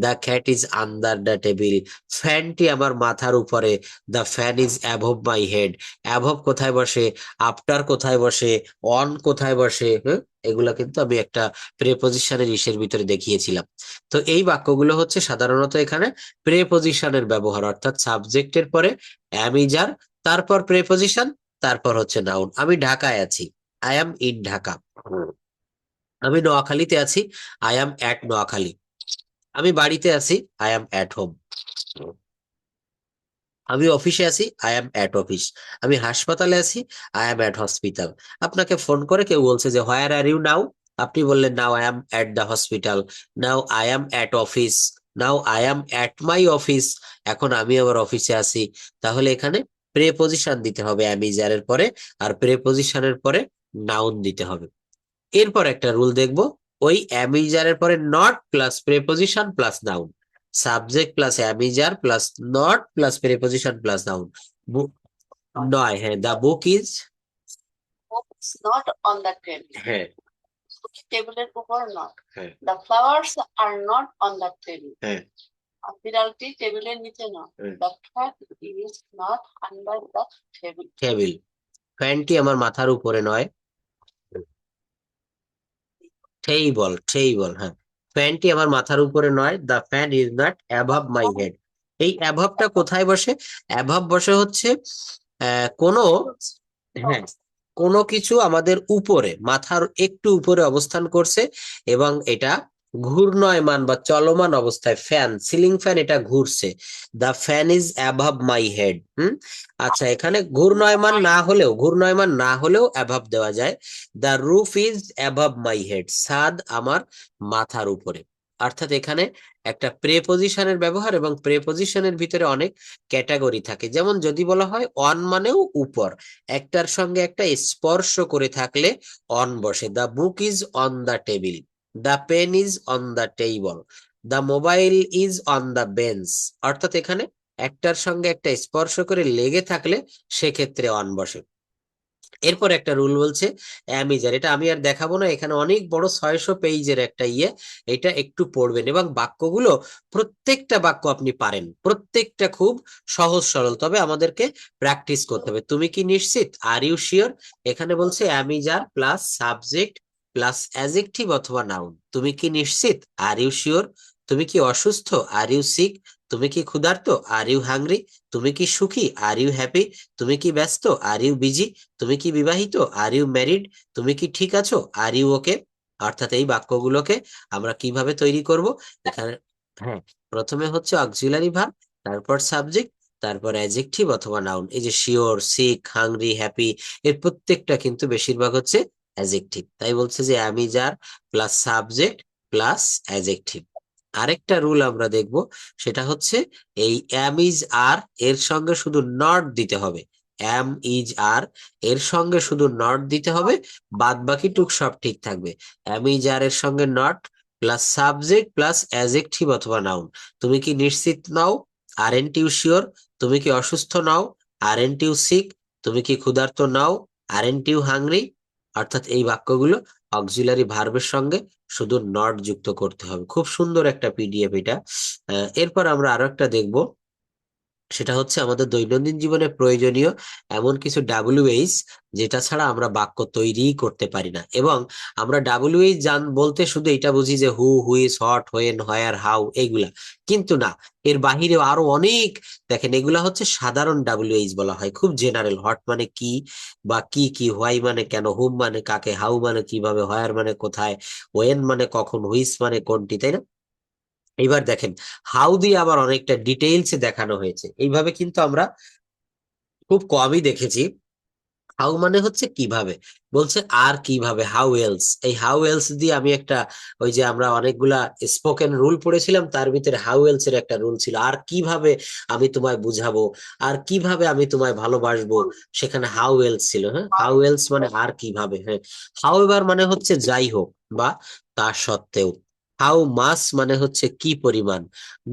the cat is under the table. ফ্যানটি আমার মাথার উপরে, the fan is above my head. Above কোথায় বসে, আফটার কোথায় বসে, অন কোথায় বসে, হ্যাঁ, এগুলা কিন্তু আমি একটা প্রেপোজিশনের ইসের ভিতরে দেখিয়েছিলাম। তো এই বাক্যগুলো হচ্ছে সাধারণত এখানে প্রেপোজিশনের ব্যবহার, অর্থাৎ সাবজেক্টের পরে অ্যামিজার, তারপর প্রেপোজিশন, তারপর হচ্ছে নাউন। আমি ঢাকায় আছি, আই অ্যাম ইন ঢাকা। আমি নোয়াখালীতে আছি, আই অ্যাম অ্যাট নোয়াখালী। আমি বাড়িতে আছি, আই অ্যাম অ্যাট হোম। আমি অফিসে আছি, আই অ্যাম অ্যাট অফিস। আমি হাসপাতালে আছি, আই অ্যাম অ্যাট হসপিটাল। আপনাকে ফোন করে কেউ বলছে যে হোয়ার আর ইউ নাও, আপনি বললেন now I am at the hospital, now I am at office, now I am at my office, এখন আমি আমার অফিসে আছি। তাহলে এখানে প্রেপোজিশন দিতে হবে অ্যামিজারের পরে, আর প্রেপোজিশনের পরে নাউন দিতে হবে। এরপর একটা রুল দেখবো, ওই অ্যামিজারের পরে not plus preposition plus noun, subject plus am is are plus not plus preposition plus noun. নয়, হ্যাঁ, the book is, book is not on the table, হ্যাঁ টেবিলের উপর নট। হ্যাঁ the flowers are not on the table, হ্যাঁ বিড়ালটি টেবিলের নিচে নয়। The cat is not under the table, table. ফ্যানটি আমার মাথার উপরে নয়, টেবল, টেবল, হ্যাঁ, ফ্যানটি আমার মাথার উপরে নয়, the fan is not অ্যাভাব my head. এই অ্যাভাবটা কোথায় বসে, অ্যাভাব বসে হচ্ছে কোনো, হ্যাঁ, কোনো কিছু আমাদের উপরে, মাথার একটু উপরে অবস্থান করছে এবং এটা ঘূর্ণায়মান বা চলমান অবস্থায়, ফ্যান, সিলিং ফ্যান, এটা ঘুরছে, the fan is above my head. আচ্ছা, এখানে ঘূর্ণায়মান না হলেও অ্যাভাব দেওয়া যায়, the roof is above my head, ছাদ আমার মাথার উপরে। অর্থাৎ এখানে একটা প্রেপোজিশনের ব্যবহার, এবং প্রেপোজিশনের ভিতরে অনেক ক্যাটাগরি থাকে, যেমন যদি বলা হয় অন মানেও উপর, একটার সঙ্গে একটা স্পর্শ করে থাকলে অন বসে, the book is on the table, the pen is on the table, the mobile is on the bench. অর্থাৎ এখানে একটার সঙ্গে একটা স্পর্শ করে লেগে থাকলে সেক্ষেত্রে অন বসে। এরপর একটা রুল বলছে অ্যামিজার, এটা আমি আর দেখাবো না, এখানে অনেক বড় 600 পেজের একটা এটা একটু পড়বেন, এবং বাক্যগুলো প্রত্যেকটা বাক্য আপনি পারেন, প্রত্যেকটা খুব সহজ সরল, তবে আমাদেরকে প্র্যাকটিস করতে হবে। তুমি কি নিশ্চিত, আর ইউ শিওর, এখানে বলছে am is are plus subject plus adjective অথবা নাউন। তুমি কি নিশ্চিত, আর ইউ শিওর। তুমি কি অসুস্থ, আর ইউ সিক। তুমি কি ক্ষুধার্ত, আর ইউ হাংরি। তুমি কি সুখী, আর ইউ হ্যাপি। তুমি কি ব্যস্ত, আর ইউ বিজি। তুমি কি বিবাহিত, আর ইউ ম্যারিড। তুমি কি ঠিক আছো, আর ইউ ওকে। অর্থাৎ এই বাক্যগুলোকে আমরা কিভাবে তৈরি করব, এখানে, হ্যাঁ, প্রথমে হচ্ছে অক্সিলারি ভার্ব, তারপর সাবজেক্ট, তারপর অ্যাডজেক্টিভ অথবা নাউন। এই যে শিওর, সিক, হাংরি, হ্যাপি, এর প্রত্যেকটা কিন্তু বেশিরভাগ হচ্ছে অ্যাডজেক্টিভ। তাই বলছে যে আমি যার প্লাস সাবজেক্ট প্লাস অ্যাডজেক্টিভ। আরেকটা রুল আমরা দেখব, সেটা হচ্ছে এই অ্যাম ইজ আর এর সঙ্গে শুধু নট দিতে হবে, অ্যাম ইজ আর এর সঙ্গে শুধু নট দিতে হবে, বাদ বাকি টুক সব ঠিক থাকবে। অ্যাম ইজ আর এর সঙ্গে not, plus subject plus adjective অথবা নাউন। তুমি কি নিশ্চিত নাও? আরএনট ইউ শিওর? তুমি কি অসুস্থ নাও? আরএনট ইউ সিক? তুমি কি ক্ষুধার্ত নাও? আরএনট ইউ হাংরি? অর্থাৎ এই বাক্যগুলো অক্সিলারি ভার্বের সঙ্গে শুধু নট যুক্ত করতে হবে। খুব সুন্দর একটা পিডিএফ এটা। এরপর আমরা আরো একটা দেখবো, সেটা হচ্ছে আমাদের দৈনন্দিন জীবনে প্রয়োজনীয় এমন কিছু ডাব্লিউএইচ যেটা ছাড়া আমরা বাক্য তৈরিই করতে পারি না। এবং আমরা ডাব্লিউএইচ বলতে শুধু এটা বুঝি যে who, whose, what, when, where, how, এইগুলা। কিন্তু না, এর বাহিরেও আরো অনেক। দেখেন, এগুলা হচ্ছে সাধারণ ডাব্লিউএইচ বলা হয়, খুব জেনারেল। হট মানে কি বা কি কি, হোয়াই মানে কেন, হুম মানে কাকে, হাউ মানে কিভাবে, হোয়ার মানে কোথায়, ওয়েন মানে কখন, হুইচ মানে কোনটি, তাই না? এবার দেখেন, হাউ দিয়ে আবার অনেকটা ডিটেইলসে দেখানো হয়েছে। এইভাবে কিন্তু আমরা খুব কমই দেখেছি। হাউ মানে হচ্ছে কিভাবে, বলছে আর কিভাবে, হাউ এলস। এই হাউ এলস দিয়ে আমি একটা, ওই যে আমরা অনেকগুলা স্পোকেন রুল পড়েছিলাম, তার ভিতরে হাউ এলস এর একটা রুল ছিল, আর কিভাবে আমি তোমায় বুঝাবো, আর কিভাবে আমি তোমায় ভালোবাসবো, সেখানে হাউ এলস ছিল। হ্যাঁ, হাউ এলস মানে আর কিভাবে। হ্যাঁ, হাউ এভার মানে হচ্ছে যাই হোক বা তা সত্ত্বেও। হাউ মাস মানে হচ্ছে কি পরিমাণ,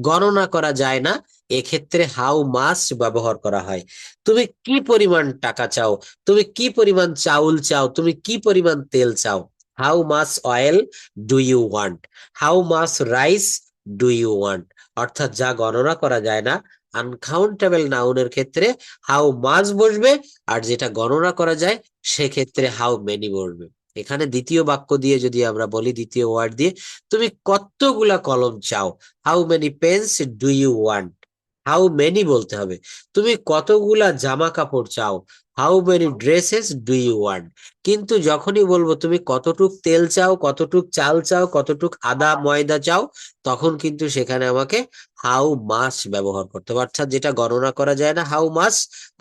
গণনা করা যায় না, এক্ষেত্রে হাউ মাস ব্যবহার করা হয়। তুমি কি পরিমাণ টাকা চাও, তুমি কি পরিমাণ চাউল চাও, তুমি কি পরিমাণ তেল চাও। How much oil do you want, how much rice do you want. অর্থাৎ যা গণনা করা যায় না, আনকাউন্টেবল নাউনের ক্ষেত্রে হাউ মাস বসবে, আর যেটা গণনা করা যায় সেক্ষেত্রে হাউ মেনি বসবে। এখানে দ্বিতীয় বাক্য দিয়ে যদি আমরা বলি, দ্বিতীয় ওয়ার্ড দিয়ে, তুমি কতগুলা কলম চাও, how many pens do you want. How many বলতে হবে। তুমি কতগুলা জামা কাপড় চাও, how many dresses do you want. কিন্তু যখনই বলবো তুমি কতটুক তেল চাও, কতটুক চাল চাও, কতটুক আদা ময়দা চাও, তখন কিন্তু সেখানে আমাকে হাউ মাস ব্যবহার করতে হবে। অর্থাৎ যেটা গণনা করা যায় না হাউ মাস,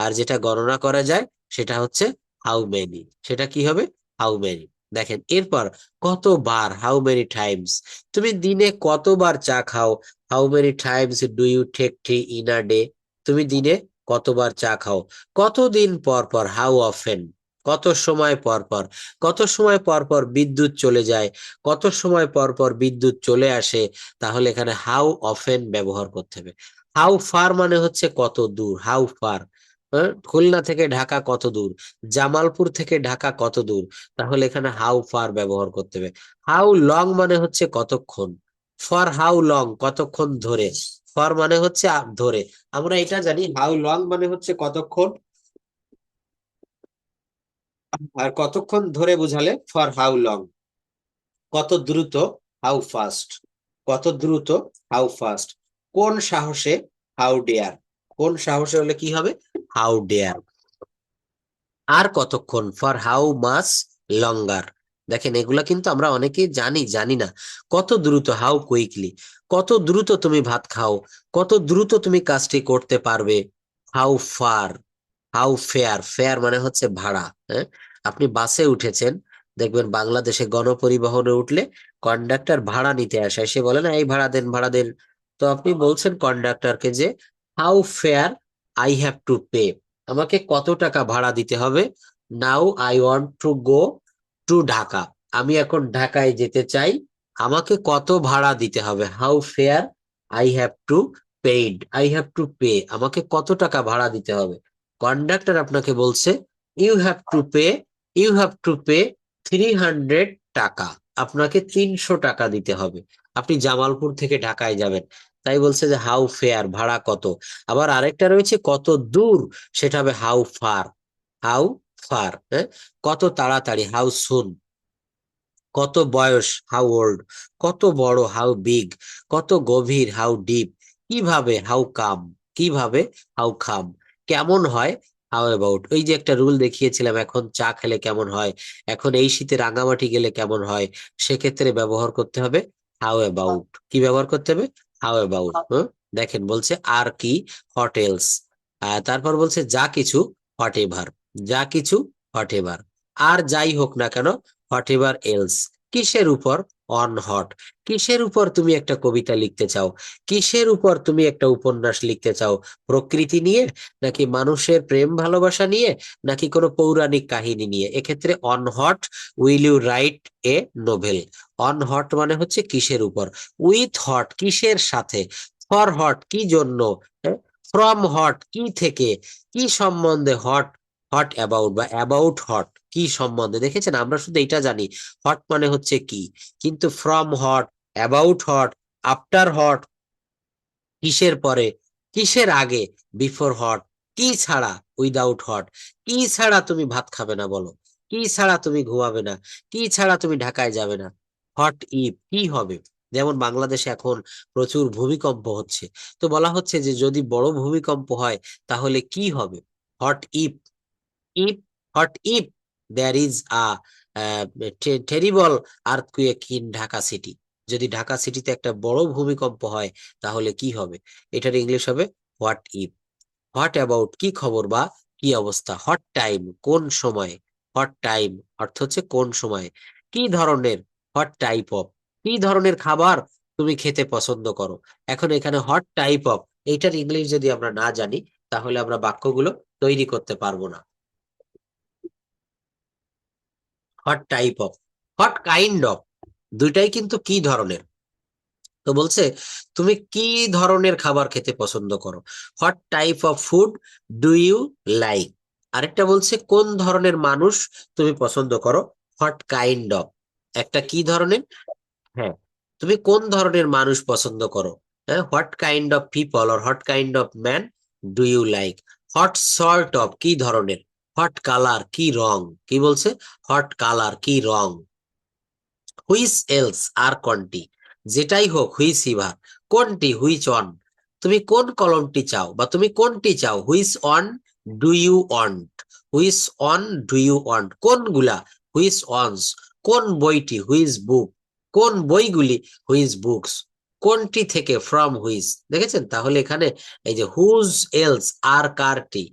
আর যেটা গণনা করা যায় সেটা হচ্ছে হাউ মেনি। সেটা কি হবে? How many. দেখেন এরপর, কতবার, হাউ মেনি টাইমস। তুমি দিনে কতবার চা খাও, how many times do you take tea in a day. তুমি দিনে কতবার চা খাও। কতদিন পর পর, হাউ অফেন। কত সময় পর পর, কত সময় পর পর বিদ্যুৎ চলে যায়, কত সময় পর পর বিদ্যুৎ চলে আসে। তাহলে এখানে হাউ অফেন ব্যবহার করতে হবে। হাউ ফার মানে হচ্ছে কত দূর, হাউ ফার। খুলনা থেকে ঢাকা কত দূর, জামালপুর থেকে ঢাকা কত দূর। তাহলে এখানে হাউ ফার ব্যবহার করতে হবে। হাউ লং মানে হচ্ছে কতক্ষণ, ফর হাউ লং কতক্ষণ ধরে, ফর মানে হচ্ছে ধরে। আমরা এটা জানি, হাউ লং মানে হচ্ছে কতক্ষণ, আর কতক্ষণ ধরে বোঝালে ফর হাউ লং। কত দ্রুত, হাউ ফাস্ট। কত দ্রুত, হাউ ফাস্ট। কোন সাহসে, হাউ ডেয়ার। কোন সাহসে হলে কি হবে? How dare. আর কতক্ষণ, ফর হাউ মাস লঙ্গার। দেখেন এগুলা কিন্তু আমরা অনেকেই জানি, জানি না। কত দ্রুত, হাউ কুইকলি। কত দ্রুত তুমি ভাত খাও, কত দ্রুত তুমি কাজটি করতে পারবে। How far. How fair, fair মানে হচ্ছে ভাড়া। হ্যাঁ, আপনি বাসে উঠেছেন, দেখবেন বাংলাদেশে গণপরিবহনে উঠলে কন্ডাক্টর ভাড়া নিতে আসে, সে বলে না এই ভাড়া দেন, ভাড়া দেন। তো আপনি বলছেন কন্ডাক্টরকে যে how fare I have to pay, আমাকে কত টাকা ভাড়া দিতে হবে। Now I want to go to Dhaka, আমি এখন ঢাকায় যেতে চাই, আমাকে কত ভাড়া দিতে হবে। How fare I have to paid, I have to pay, আমাকে কত টাকা ভাড়া দিতে হবে। কন্ডাক্টর আপনাকে বলছে you have to pay, you have to pay 300 টাকা, আপনাকে 300 টাকা দিতে হবে। আপনি জামালপুর থেকে ঢাকায় যাবেন, তাই বলছে যে হাউ ফেয়ার, ভাড়া কত। আবার আরেকটা রয়েছে কত দূর, সেটা হবে হাউ ফার। How far. হ্যাঁ, কত তাড়াতাড়ি, হাউ সুন। কত বয়স, হাউ ওল্ড। কত বড়, হাউ বিগ। কত গভীর, হাউ ডিপ। কিভাবে, হাউ কাম। কিভাবে, হাউ খাম। কেমন হয়, হাউ অ্যাবাউট। ওই যে একটা রুল দেখিয়েছিলাম, এখন চা খেলে কেমন হয়, এখন এই শীতে রাঙামাটি গেলে কেমন হয়, সেক্ষেত্রে ব্যবহার করতে হবে হাউ অ্যাবাউট। কি ব্যবহার করতে হবে? How about. দেখেন বলছে আর কি, হোয়াট এলস। তারপর বলছে যা কিছু, হোয়াট এভার। যা কিছু, হোয়াট এভার। আর যাই হোক না কেন, হোয়াট এভার এলস। কিসের উপর? On hot. কিসের উপর তুমি একটা কবিতা লিখতে চাও, কিসের উপর তুমি একটা উপন্যাস লিখতে চাও, প্রকৃতি নিয়ে, নাকি মানুষের প্রেম ভালোবাসা নিয়ে, নাকি কোনো পৌরাণিক কাহিনী নিয়ে? এক্ষেত্রে on what will you write a novel. On what মানে হচ্ছে কিসের উপর, উইথ হট কিসের সাথে, ফর হট কি জন্য, ফ্রম হট কি থেকে, কি সম্বন্ধে, হট হট অ্যাবাউট বা অ্যাবাউট হট কি সম্বন্ধে। দেখেছেন, আমরা শুধু এটা জানি হট মানে হচ্ছে কি, কিন্তু from hot, about hot, after hot কিসের পরে, কিসের আগে, বিফোর হট কি ছাড়া, উইদাউট হট কি ছাড়া তুমি ভাত খাবে না বলো, কি ছাড়া তুমি ঘুমাবে না, কি ছাড়া তুমি ঢাকায় যাবে না, হট ইফ কি হবে। যেমন বাংলাদেশে এখন প্রচুর ভূমিকম্প হচ্ছে, তো বলা হচ্ছে যে যদি বড় ভূমিকম্প হয় তাহলে কি হবে, hot if, if what if there is a terrible earthquake in Dhaka city, যদি ঢাকা সিটিতে একটা বড় ভূমিকম্প হয় তাহলে কি হবে, এটার ইংলিশ হবে হোয়াট ইফ। হোয়াট অ্যাবাউট কি খবর বা কি অবস্থা, হট টাইম কোন সময়, হট টাইম অর্থ হচ্ছে কোন সময়, কি ধরনের, হট টাইপ অফ কি ধরনের খাবার তুমি খেতে পছন্দ করো। এখন এখানে হট টাইপ অফ এইটার ইংলিশ যদি আমরা না জানি তাহলে আমরা বাক্যগুলো তৈরি করতে পারবো না। Hot type of, what kind of, দুইটাই কিন্তু কি ধরনের। তো বলছে তুমি কি ধরনের খাবার খেতে পছন্দ করো, what type of food do you like. আরেকটা বলছে কোন ধরনের মানুষ তুমি পছন্দ করো, হোয়াট কাইন্ড অফ। একটা কি ধরনের, হ্যাঁ, তুমি কোন ধরনের মানুষ পছন্দ করো, হ্যাঁ, what kind of people or what kind of man do you like. What sort of কি ধরনের, হোয়াট কালার কি রং, কি বলছে, হোয়াট কালার কি রং। হুইচ এলস আর কোনটি, যেটাই হোক হুইচ ইভার কোনটি, হুইচ অন তুমি কোন কলমটি চাও বা তুমি কোনটি চাও, which one do you want, which one do you want কোনগুলা, হুইচ অনস কোন বইটি, হুইচ বুক কোন বইগুলি, হুইচ বুকস কোনটি থেকে, ফ্রম হুইচ। দেখেছেন, তাহলে এখানে এই যে হুজ এলস আর কারটি,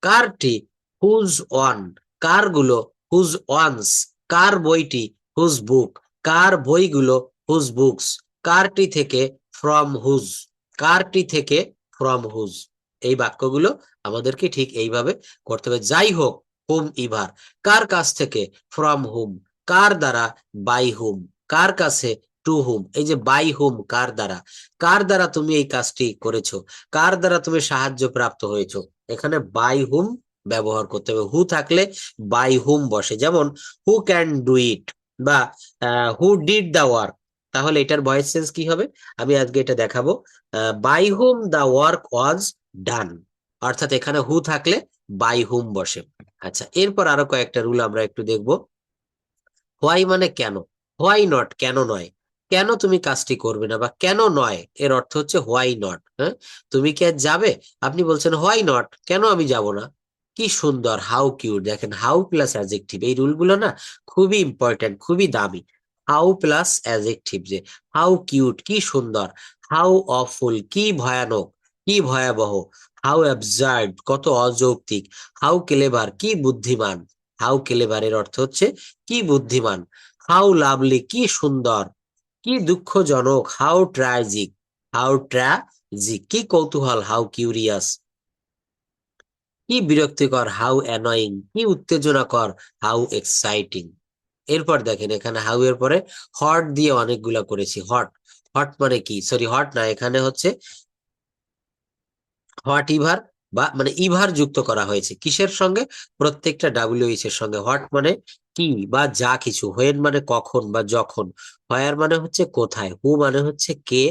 কারটি, হুজ অন কারগুলো, হুজ অনস কার বইটি, হুজ বুক কার বইগুলো, হুজ বুকস কারটি থেকে, ফ্রম হুজ কারটি থেকে, ফ্রম হুজ। এই বাক্যগুলো আমাদেরকে ঠিক এইভাবে করতে হবে। যাই হোক, হুম ইভার কার কাছ থেকে, ফ্রম হুম কার দ্বারা, বাই হুম কার কাছে, টু হুম। এই যে বাই হুম কার দ্বারা, কার দ্বারা তুমি এই কাজটি করেছো, কার দ্বারা তুমি সাহায্য প্রাপ্ত হয়েছো, এখানে বাই হুম ব্যবহার করতে হবে। হু থাকলে বাই হুম বসে, যেমন হু ক্যান ডু ইট বা হু ডিড দা ওয়ার্ক, তাহলে এটার ভয়েস চেঞ্জ কি হবে, আমি আজকে এটা দেখাবো। By hmm the work was ডান, অর্থাৎ এখানে হু থাকলে বাই হুম বসে। আচ্ছা, এরপর আরো কয়েকটা রুল আমরা একটু দেখবো। হোয়াই মানে কেন, হোয়াই নট কেন নয়, কেন তুমি কাজটি করবে না বা কেন নয় এর অর্থ হচ্ছে হোয়াই নট। হ্যাঁ, তুমি কি আজ যাবে, আপনি বলছেন হোয়াই নট কেন আমি যাব না। কি সুন্দর, হাউ কিউট, দেখেন হাউ প্লাস অ্যাডজেক্টিভ, এই রুলগুলো না খুবই ইম্পর্টেন্ট, খুবই দামি। হাউ প্লাস অ্যাডজেক্টিভ, যে হাউ কিউট কি সুন্দর, হাউ অফুল কি ভয়ানক, কি ভয়াবহ, হাউ অ্যাবসার্ড কত অযৌক্তিক, হাউ ক্লেভার কি বুদ্ধিমান, হাউ ক্লেভারের অর্থ হচ্ছে কি বুদ্ধিমান, হাউ লাভলি কি সুন্দর, কি দুঃখজনক, হাউ ট্র্যাজিক, হাউ ট্র্যাজিক কি কৌতূহল, হাউ কিউরিয়াস কি বিরক্তিকর, হাউ অ্যানয়িং কি উত্তেজনাকর, হাউ এক্সাইটিং। এরপর দেখেন এখানে হাউ এর পরে হট দিয়ে অনেকগুলা করেছি। হট, হট মানে কি, সরি হট না, এখানে হচ্ছে হোয়াট ইভার বা মানে ইভার যুক্ত করা হয়েছে কিসের সঙ্গে, প্রত্যেকটা ডাব্লিউএইচ এর সঙ্গে। হোয়াট মানে কি বা যা কিছু, হোয়েন মানে কখন বা যখন, হোয়ার মানে হচ্ছে কোথায়, হু মানে হচ্ছে কে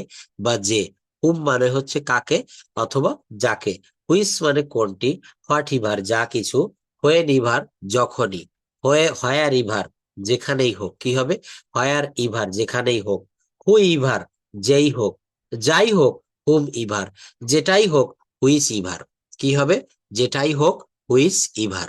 বা যে, হুম মানে হচ্ছে কাকে অথবা যাকে, হুইস মানে কোনটি, হোয়াট ইভার যা কিছু, হোয়েন ইভার যখনই, হোয়ার ইভার যেখানেই হোক, কি হবে, হোয়ার ইভার যেখানেই হোক, হু ইভার যেই হোক, যাই হোক, হুম ইভার যেটাই হোক, হুইচ ইভার কি হবে, যেটাই হোক, হুইচ ইভার।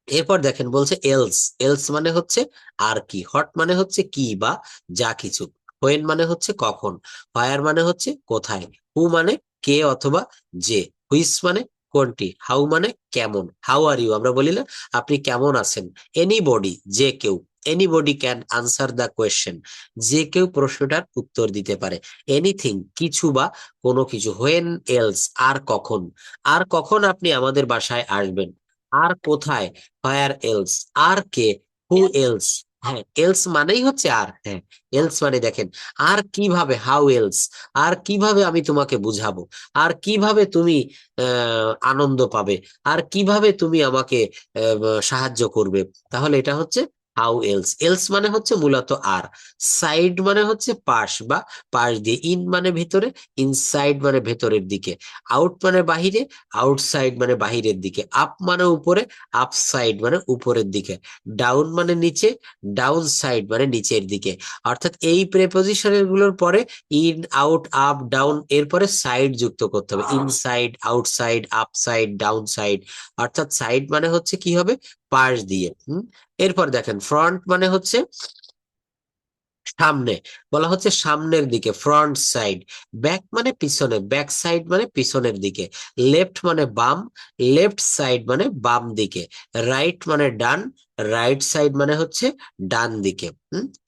এরপর দেখেন বলছে এলস, এলস মানে হচ্ছে আর কি, হট মানে হচ্ছে কি বা যা কিছু, হোয়েন মানে হচ্ছে কখন, হোয়ার মানে হচ্ছে কোথায়, হু মানে কে অথবা যে, হুইচ মানে কোনটি, হাউ মানে কেমন, হাউ আর ইউ আমরা বলি না আপনি কেমন আছেন, এনিবডি যে কেউ, anybody can answer the question, যে কেউ প্রশ্নটার উত্তর দিতে পারে। এনিথিং কিছু বা কোনো কিছু। হোয়েন এলস আর কখন, আর কখন আপনি আমাদের বাসায় আসবেন, আর কোথায় হোয়ার এলস, আর কে হু এলস। হ্যাঁ, এলস মানেই হচ্ছে আর। হ্যাঁ, এলস মানে দেখেন আর কিভাবে, হাউ এলস, আর কিভাবে আমি তোমাকে বুঝাবো, আর কিভাবে তুমি আনন্দ পাবে, আর কিভাবে তুমি আমাকে সাহায্য করবে। তাহলে এটা হচ্ছে হাউ এলস। এলস মানে হচ্ছে মূলত আর। সাইড মানে হচ্ছে পাশ বা পাশ দিয়ে। ইন মানে ভিতরে, ইনসাইড মানে ভেতরের দিকে। আউট মানে বাহিরে, আউটসাইড মানে বাহিরের দিকে। আপ মানে উপরে, আপসাইড মানে উপরের দিকে। ডাউন মানে নিচে, ডাউন সাইড মানে নিচের দিকে। অর্থাৎ এই প্রেপোজিশনের গুলোর পরে ইন, আউট, আপ, ডাউন, এরপরে সাইড যুক্ত করতে হবে। Inside, outside, upside, down side. অর্থাৎ সাইড মানে হচ্ছে কি হবে, পাশ দিয়ে। এরপর দেখেন ফ্রন্ট মানে হচ্ছে সামনে, বলা হচ্ছে সামনের দিকে, ফ্রন্ট সাইড। ব্যাক মানে পিছনে, ব্যাক সাইড মানে পিছনের দিকে। লেফট মানে বাম, লেফট সাইড মানে বাম দিকে। রাইট মানে ডান, রাইট সাইড মানে হচ্ছে ডান দিকে।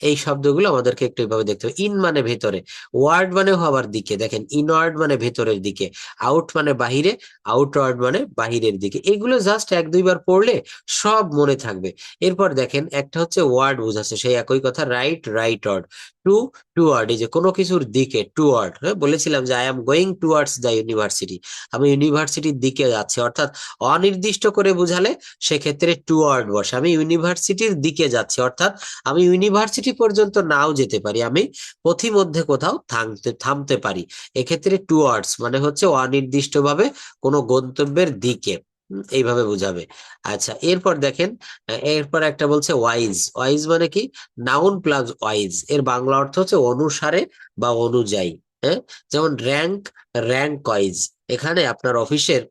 এই শব্দগুলো আমাদেরকে একটু এইভাবে দেখতে হবে। ইন মানে ভেতরে, ওয়ার্ড মানে হবার দিকে, দেখেন ইনওয়ার্ড মানে ভেতরের দিকে, আউট মানে বাহিরে, আউটওয়ার্ড মানে বাহিরের দিকে। এগুলো জাস্ট এক দুইবার পড়লে সব মনে থাকবে। এরপর দেখেন একটা হচ্ছে ওয়ার্ড বোঝাচ্ছে, সেই একই কথা, right, right word. To, toward, এই যে কোনো কিছুর দিকে, টুয়ার্ড। হ্যাঁ, বলেছিলাম যে I am going towards the university, আমি ইউনিভার্সিটির দিকে যাচ্ছি। অর্থাৎ অনির্দিষ্ট করে বুঝালে সেক্ষেত্রে টুয়ার্ড বসে। আমি ইউনিভার্সিটির দিকে যাচ্ছি, অর্থাৎ আমি ইউনিভার্সিটি পর্যন্ত নাও যেতে পারি, আমি পথিমধ্যে কোথাও থামতে থামতে পারি। এক্ষেত্রে টুয়ার্ডস মানে হচ্ছে অনির্দিষ্টভাবে কোনো গন্তব্যের দিকে। এইভাবে বুঝাবে। আচ্ছা, এরপর দেখেন এরপর একটা বলছে ওয়াইজ। ওয়াইজ মানে কি, নাউন প্লাস ওয়াইজ, এর বাংলা অর্থ হচ্ছে অনুসারে বা অনুযায়ী। হ্যাঁ, যেমন র্যাঙ্ক, র্যাঙ্ক ওয়াইজ। এখানে আপনার অফিসের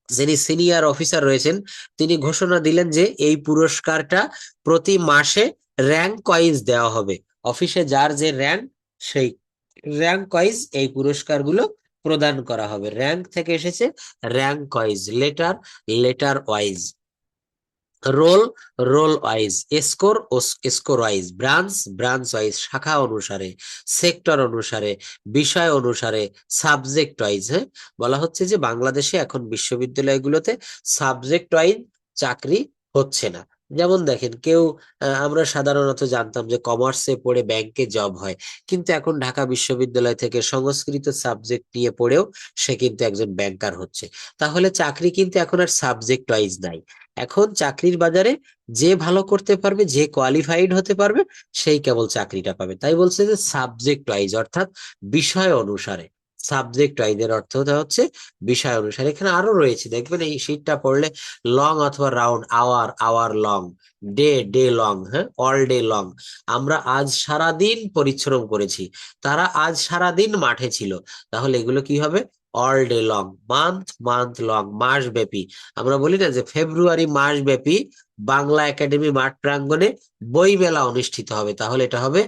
যিনি সিনিয়র অফিসার রয়েছেন তিনি ঘোষণা দিলেন যে এই পুরস্কারটা প্রতি মাসে র্যাঙ্ক ওয়াইজ দেওয়া হবে। অফিসে যার যে র্যাঙ্ক, সেই র্যাঙ্ক ওয়াইজ এই পুরস্কারগুলো প্রদান করা হবে। র্যাঙ্ক থেকে এসেছে rank wise, letter, letter wise. Roll, roll wise. Score ও score wise. Branch, branch wise, শাখা অনুসারে, সেক্টর অনুসারে, বিষয় অনুসারে, সাবজেক্ট ওয়াইজ। হ্যাঁ, বলা হচ্ছে যে বাংলাদেশে এখন বিশ্ববিদ্যালয়গুলোতে সাবজেক্ট ওয়াইজ চাকরি হচ্ছে না। যেমন দেখেন কেউ আমরা সাধারণত জানতাম যে কমার্সে পড়ে ব্যাংকে জব হয়, কিন্তু এখন ঢাকা বিশ্ববিদ্যালয় থেকে সংস্কৃত সাবজেক্ট নিয়ে পড়েও সে কিন্তু একজন ব্যাংকার হচ্ছে। তাহলে চাকরি কিন্তু এখন আর সাবজেক্ট ওয়াইজ নাই। এখন চাকরির বাজারে যে ভালো করতে পারবে, যে কোয়ালিফাইড হতে পারবে, সেই কেবল চাকরিটা পাবে। তাই বলছে যে সাবজেক্ট ওয়াইজ, অর্থাৎ বিষয় অনুসারে। সাবজেক্ট ওয়াইজ এর অর্থ হচ্ছে বিষয় অনুসারে। এখানে আরো রয়েছে, দেখবেন এই শীটটা পড়লে, লং অথবা round, hour, hour long, day, day long. হ্যাঁ, অল ডে লং। আমরা আজ সারাদিন পরিশ্রম করেছি, তারা আজ সারাদিন মাঠে ছিল। তাহলে এগুলো কি হবে, all day long. Month, month long, মাস ব্যাপী। আমরা বলি না যে ফেব্রুয়ারি মাস ব্যাপী বাংলা একাডেমি মাঠ প্রাঙ্গণে বই মেলা অনুষ্ঠিত হবে, তাহলে এটা হবে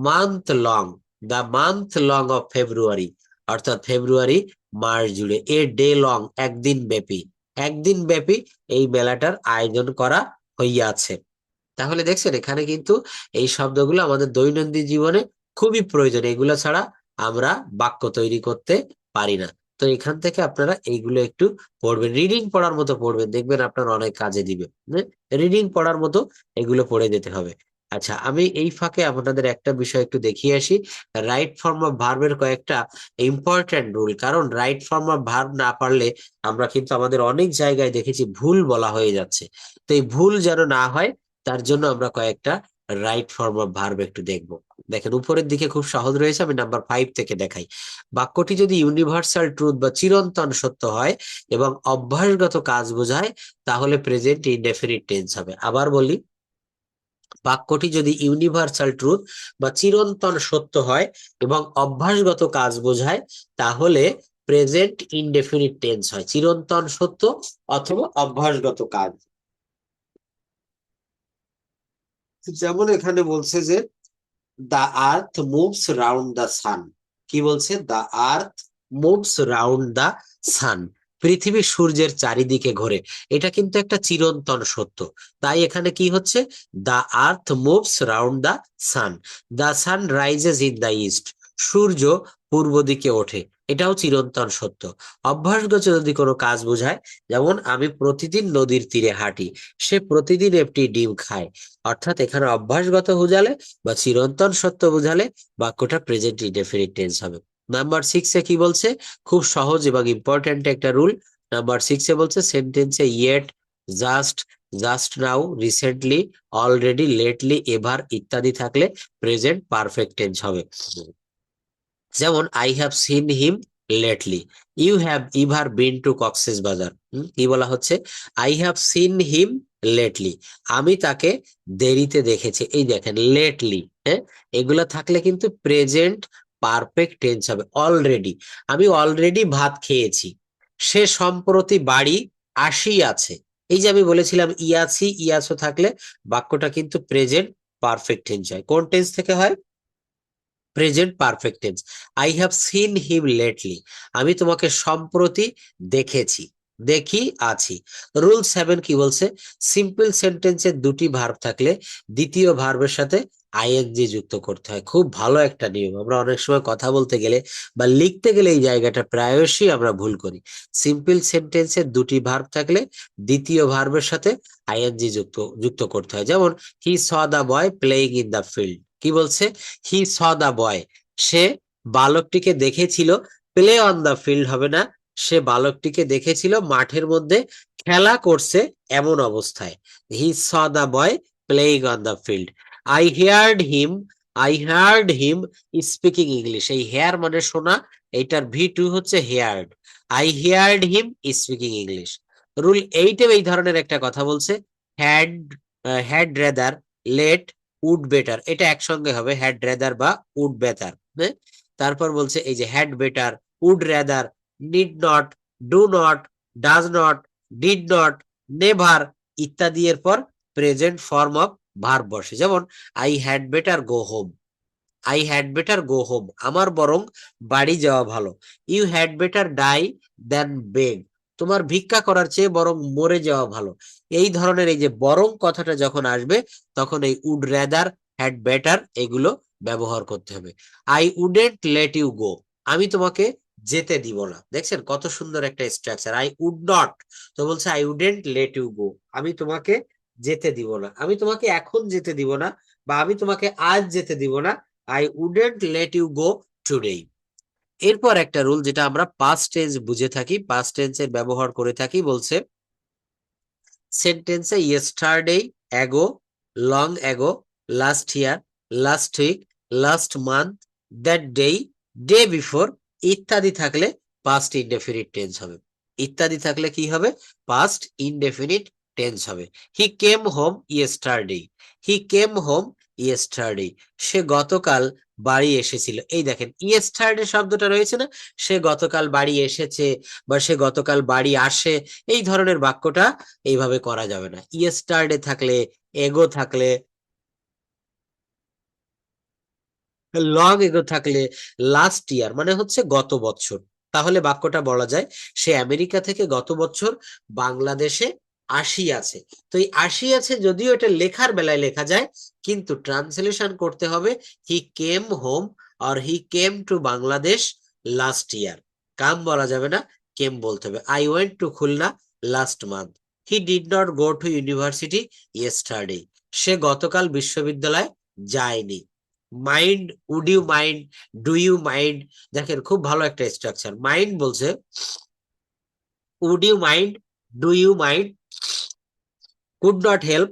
month long, the month long of February. অর্থাৎ ফেব্রুয়ারি মাস জুড়ে। এ ডে লং, একদিন ব্যাপী, একদিন ব্যাপী এই মেলাটার আয়োজন করা হইয়াছে। তাহলে দেখছেন এখানে কিন্তু এই শব্দগুলো আমাদের দৈনন্দিন জীবনে খুবই প্রয়োজন, এগুলো ছাড়া আমরা বাক্য তৈরি করতে পারি না। তো এখান থেকে আপনারা এইগুলো একটু পড়বেন, রিডিং পড়ার মতো পড়বেন, দেখবেন আপনার অনেক কাজে দিবে। রিডিং পড়ার মতো এগুলো পড়ে যেতে হবে। আচ্ছা, আমি এই ফাঁকে আপনাদের একটা বিষয় একটু দেখিয়ে আসি। রাইট ফর্ম অফ ভার্বের কয়েকটা ইম্পর্টেন্ট রুল, কারণ রাইট ফর্ম অফ ভার্ব না পারলে আমরা কিন্তু আমাদের অনেক জায়গায় দেখেছি ভুল বলা হয়ে যাচ্ছে। তো এই ভুল যেন না হয় তার জন্য আমরা কয়েকটা রাইট ফর্ম অফ ভার্ব একটু দেখবো। দেখেন উপরের দিকে খুব সহজ রয়েছে, আমি নাম্বার 5 থেকে দেখাই। বাক্যটি যদি ইউনিভার্সাল ট্রুথ বা চিরন্তন সত্য হয় এবং অভ্যাসগত কাজ বোঝায়, তাহলে প্রেজেন্ট ইনডেফিনিট টেন্স হবে। আবার বলি, বাক্যটি যদি ইউনিভার্সাল ট্রুথ বা চিরন্তন সত্য হয় এবং অভ্যাসগত কাজ বোঝায়, তাহলে প্রেজেন্ট ইনডেফিনিট টেন্স হয়, চিরন্তন সত্য অথবা অভ্যাসগত কাজ। যেমন এখানে বলছে যে the earth moves round the সান। কি বলছে, the earth moves round the সান। পৃথিবী সূর্যের চারিদিকে ঘোরে। এটা কিন্তু একটা চিরন্তন সত্য। তাই এখানে কি হচ্ছে, the earth moves round the sun, the sun rises in the east, সূর্য পূর্ব দিকে ওঠে, এটাও চিরন্তন সত্য। অভ্যাসগত যদি কোনো কাজ বোঝায়, যেমন আমি প্রতিদিন নদীর তীরে হাঁটি, সে প্রতিদিন একটি ডিম খায়, অর্থাৎ এখানে অভ্যাসগত বোঝালে বা চিরন্তন সত্য বোঝালে বাক্যটা প্রেজেন্ট ইনডেফিনিট টেন্স হবে। নাম্বার 6 কি বলছে, খুব সহজ এবং ইম্পর্টেন্ট একটা রুল। নাম্বার 6 বলছে সেন্টেন্সে yet, just, just now, recently, already, lately, ever ইত্যাদি থাকলে প্রেজেন্ট পারফেক্ট টেন্স হবে। যেমন I have seen him lately, you have ever been to Cox's Bazar. কি বলা হচ্ছে, I have seen him lately, আমি তাকে দেরিতে দেখেছি। এই দেখেন লেটলি, হ্যাঁ, এগুলা থাকলে কিন্তু প্রেজেন্ট পারফেক্ট টেন্স হবে। অলরেডি, আমি অলরেডি ভাত খেয়েছি, সে সম্প্রতি বাড়ি আসিয়াছে। এই যে আমি বলেছিলাম ইয়াছি ইয়াছো থাকলে বাক্যটা কিন্তু প্রেজেন্ট পারফেক্ট টেন্স হয়। কোন টেন্স থেকে হয়, present perfect tense. I have seen him lately, আমি তোমাকে সম্প্রতি দেখেছি, দেখি আছি। রুল 7 কি বলছে, সিম্পল সেন্টেন্সে দুটি ভার্ব থাকলে দ্বিতীয় ভার্বের সাথে আইএনজি যুক্ত করতে হয়। খুব ভালো একটা নিয়ম, আমরা অনেক সময় কথা বলতে গেলে বা লিখতে গেলে এই জায়গাটা প্রায়শই আমরা ভুল করি। সিম্পল সেন্টেন্সে দুটি ভার্ব থাকলে দ্বিতীয় ভার্বের সাথে আইএনজি যুক্ত যুক্ত করতে হয়। যেমন হি saw the boy playing in the field, কি বলছে, হি স দা বয়, সে বালকটিকে দেখেছিল, প্লে অন দা ফিল্ড হবে না, সে বালকটিকে দেখেছিল মাঠের মধ্যে খেলা করছে এমন অবস্থায়। He saw the boy playing on the field. I heard him, I heard him speaking English, এই হেয়ার মানে শোনা, এইটার ভি2 হচ্ছে heard. I heard him speaking English. Rule 8 এই ধরনের একটা কথা বলছে, had, had rather, let, would better, এটা একসঙ্গে হবে, হ্যাড রেদার বা উড বেটার। তারপর বলছে এই যে had better, would rather, need not, do not, does not, did not, never ইত্যাদি এর পর প্রেজেন্ট ফর্ম অফ ভার্ব বসে। যেমন I had better go home, I had better go home, আমার বরং বাড়ি যাওয়া ভালো। ইউ হ্যাড বেটার ডাই দেন বেগ, তোমার ভিক্ষা করার চেয়ে বরং মরে যাওয়া ভালো। এই ধরনের এই যে বরং কথাটা যখন আসবে তখন এই উড রেদার, হ্যাড বেটার এগুলো ব্যবহার করতে হবে। I wouldn't let you go, আমি তোমাকে যেতে দিব না। দেখছেন কত সুন্দর একটা স্ট্রাকচার। আই উড নট, তো বলছে I wouldn't let you go, আমি তোমাকে যেতে দিব না, আমি তোমাকে এখন যেতে দিব না বা আমি তোমাকে আজ যেতে দিব না। I wouldn't let you go today. এরপর একটা রুল যেটা আমরা পাস্ট টেন্স বুঝে থাকি, পাস্ট টেন্সের ব্যবহার করে থাকি, বলছে সেন্টেন্সে yesterday, ago, long ago, last year, last week, last month, that day, day before ইত্যাদি থাকলে পাস্ট ইনডেফিনিট টেন্স হবে। ইত্যাদি থাকলে কি হবে, পাস্ট ইনডেফিনিট টেন্স হবে। He came home yesterday, he came home yesterday, সে গতকাল বাড়ি এসেছিল। এই দেখেন ইয়েস্টারডে শব্দটা রয়েছে না, সে গতকাল বাড়ি এসেছে বা সে গতকাল বাড়ি আসে, এই ধরনের বাক্যটা এইভাবে করা যাবে না। ইয়েস্টারডে থাকলে, এগো থাকলে, লং এগো থাকলে, লাস্ট ইয়ার মানে হচ্ছে গত বছর, তাহলে বাক্যটা বলা যায় সে আমেরিকা থেকে গত বছর বাংলাদেশে আসিয়াছে। তো এই আসিয়াছে যদিও এটা লেখার বেলায় লেখা যায়, কিন্তু ট্রান্সলেশন করতে হবে হি কেম হোম আর he came to Bangladesh last year. Come বলা যাবে না, কেম বলতে হবে। I went to Khulna last month, he did not go to university yesterday, সে গতকাল বিশ্ববিদ্যালয়ে যায়নি। Mind, would you mind, do you mind, দেখেন খুব ভালো একটা স্ট্রাকচার। মাইন্ড বলছে would you mind, do you mind, could not help,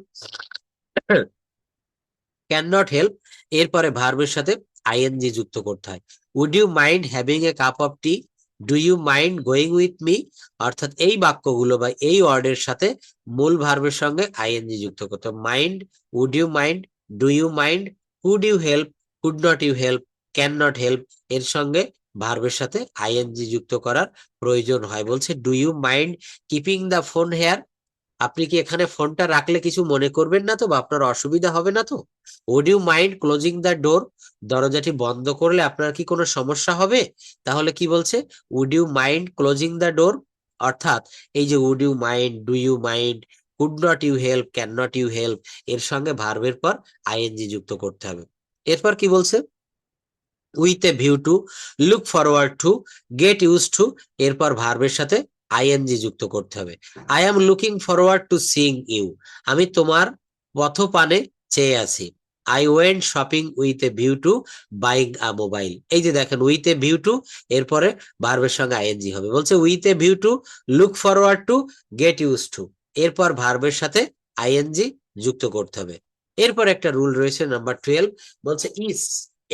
can not help, এরপরে ভার্বের সাথে আইএনজি যুক্ত করতে হয়। Would you mind having a cup of tea, do you mind going with me, অর্থাৎ এই বাক্যগুলো বা এই ওয়ার্ডের সাথে মূল ভার্বের সঙ্গে আইএনজি যুক্ত করতে হবে। Mind, would you mind, do you mind, could you help, could not you help, can not help এর সঙ্গে ভার্বের সাথে আইএনজি যুক্ত করার প্রয়োজন হয়। বলছে do you mind keeping the phone here, আপনি কি এখানে ফোনটা রাখলে কিছু মনে করবেন না তো বা আপনার অসুবিধা হবে না তো? Would you mind closing the door, দরজাটি বন্ধ করলে আপনার কি কোনো সমস্যা হবে? তাহলে কি বলছে, would you mind closing the door. অর্থাৎ এই যে would you mind, do you mind, could not you help, can not you help, এর সঙ্গে ভার্বের পর আইএনজি যুক্ত করতে হবে। এরপর কি বলছে, with a view to, look forward to, get use to, এরপর ভার্বের সাথে আইএনজি যুক্ত করতে হবে। I am looking forward to sing you, আমি তোমার পথপানে চেয়ে আছি। I went shopping with a view to buying a mobile, এই যে দেখেন উইথ এ ভিউ টু, এরপরে ভার্বের সঙ্গে আইএনজি হবে। বলছে with a view to, look forward to, get use to, এরপর ভার্বের সাথে আইএনজি যুক্ত করতে হবে। এরপর একটা রুল রয়েছে নাম্বার 12, বলছে ইস,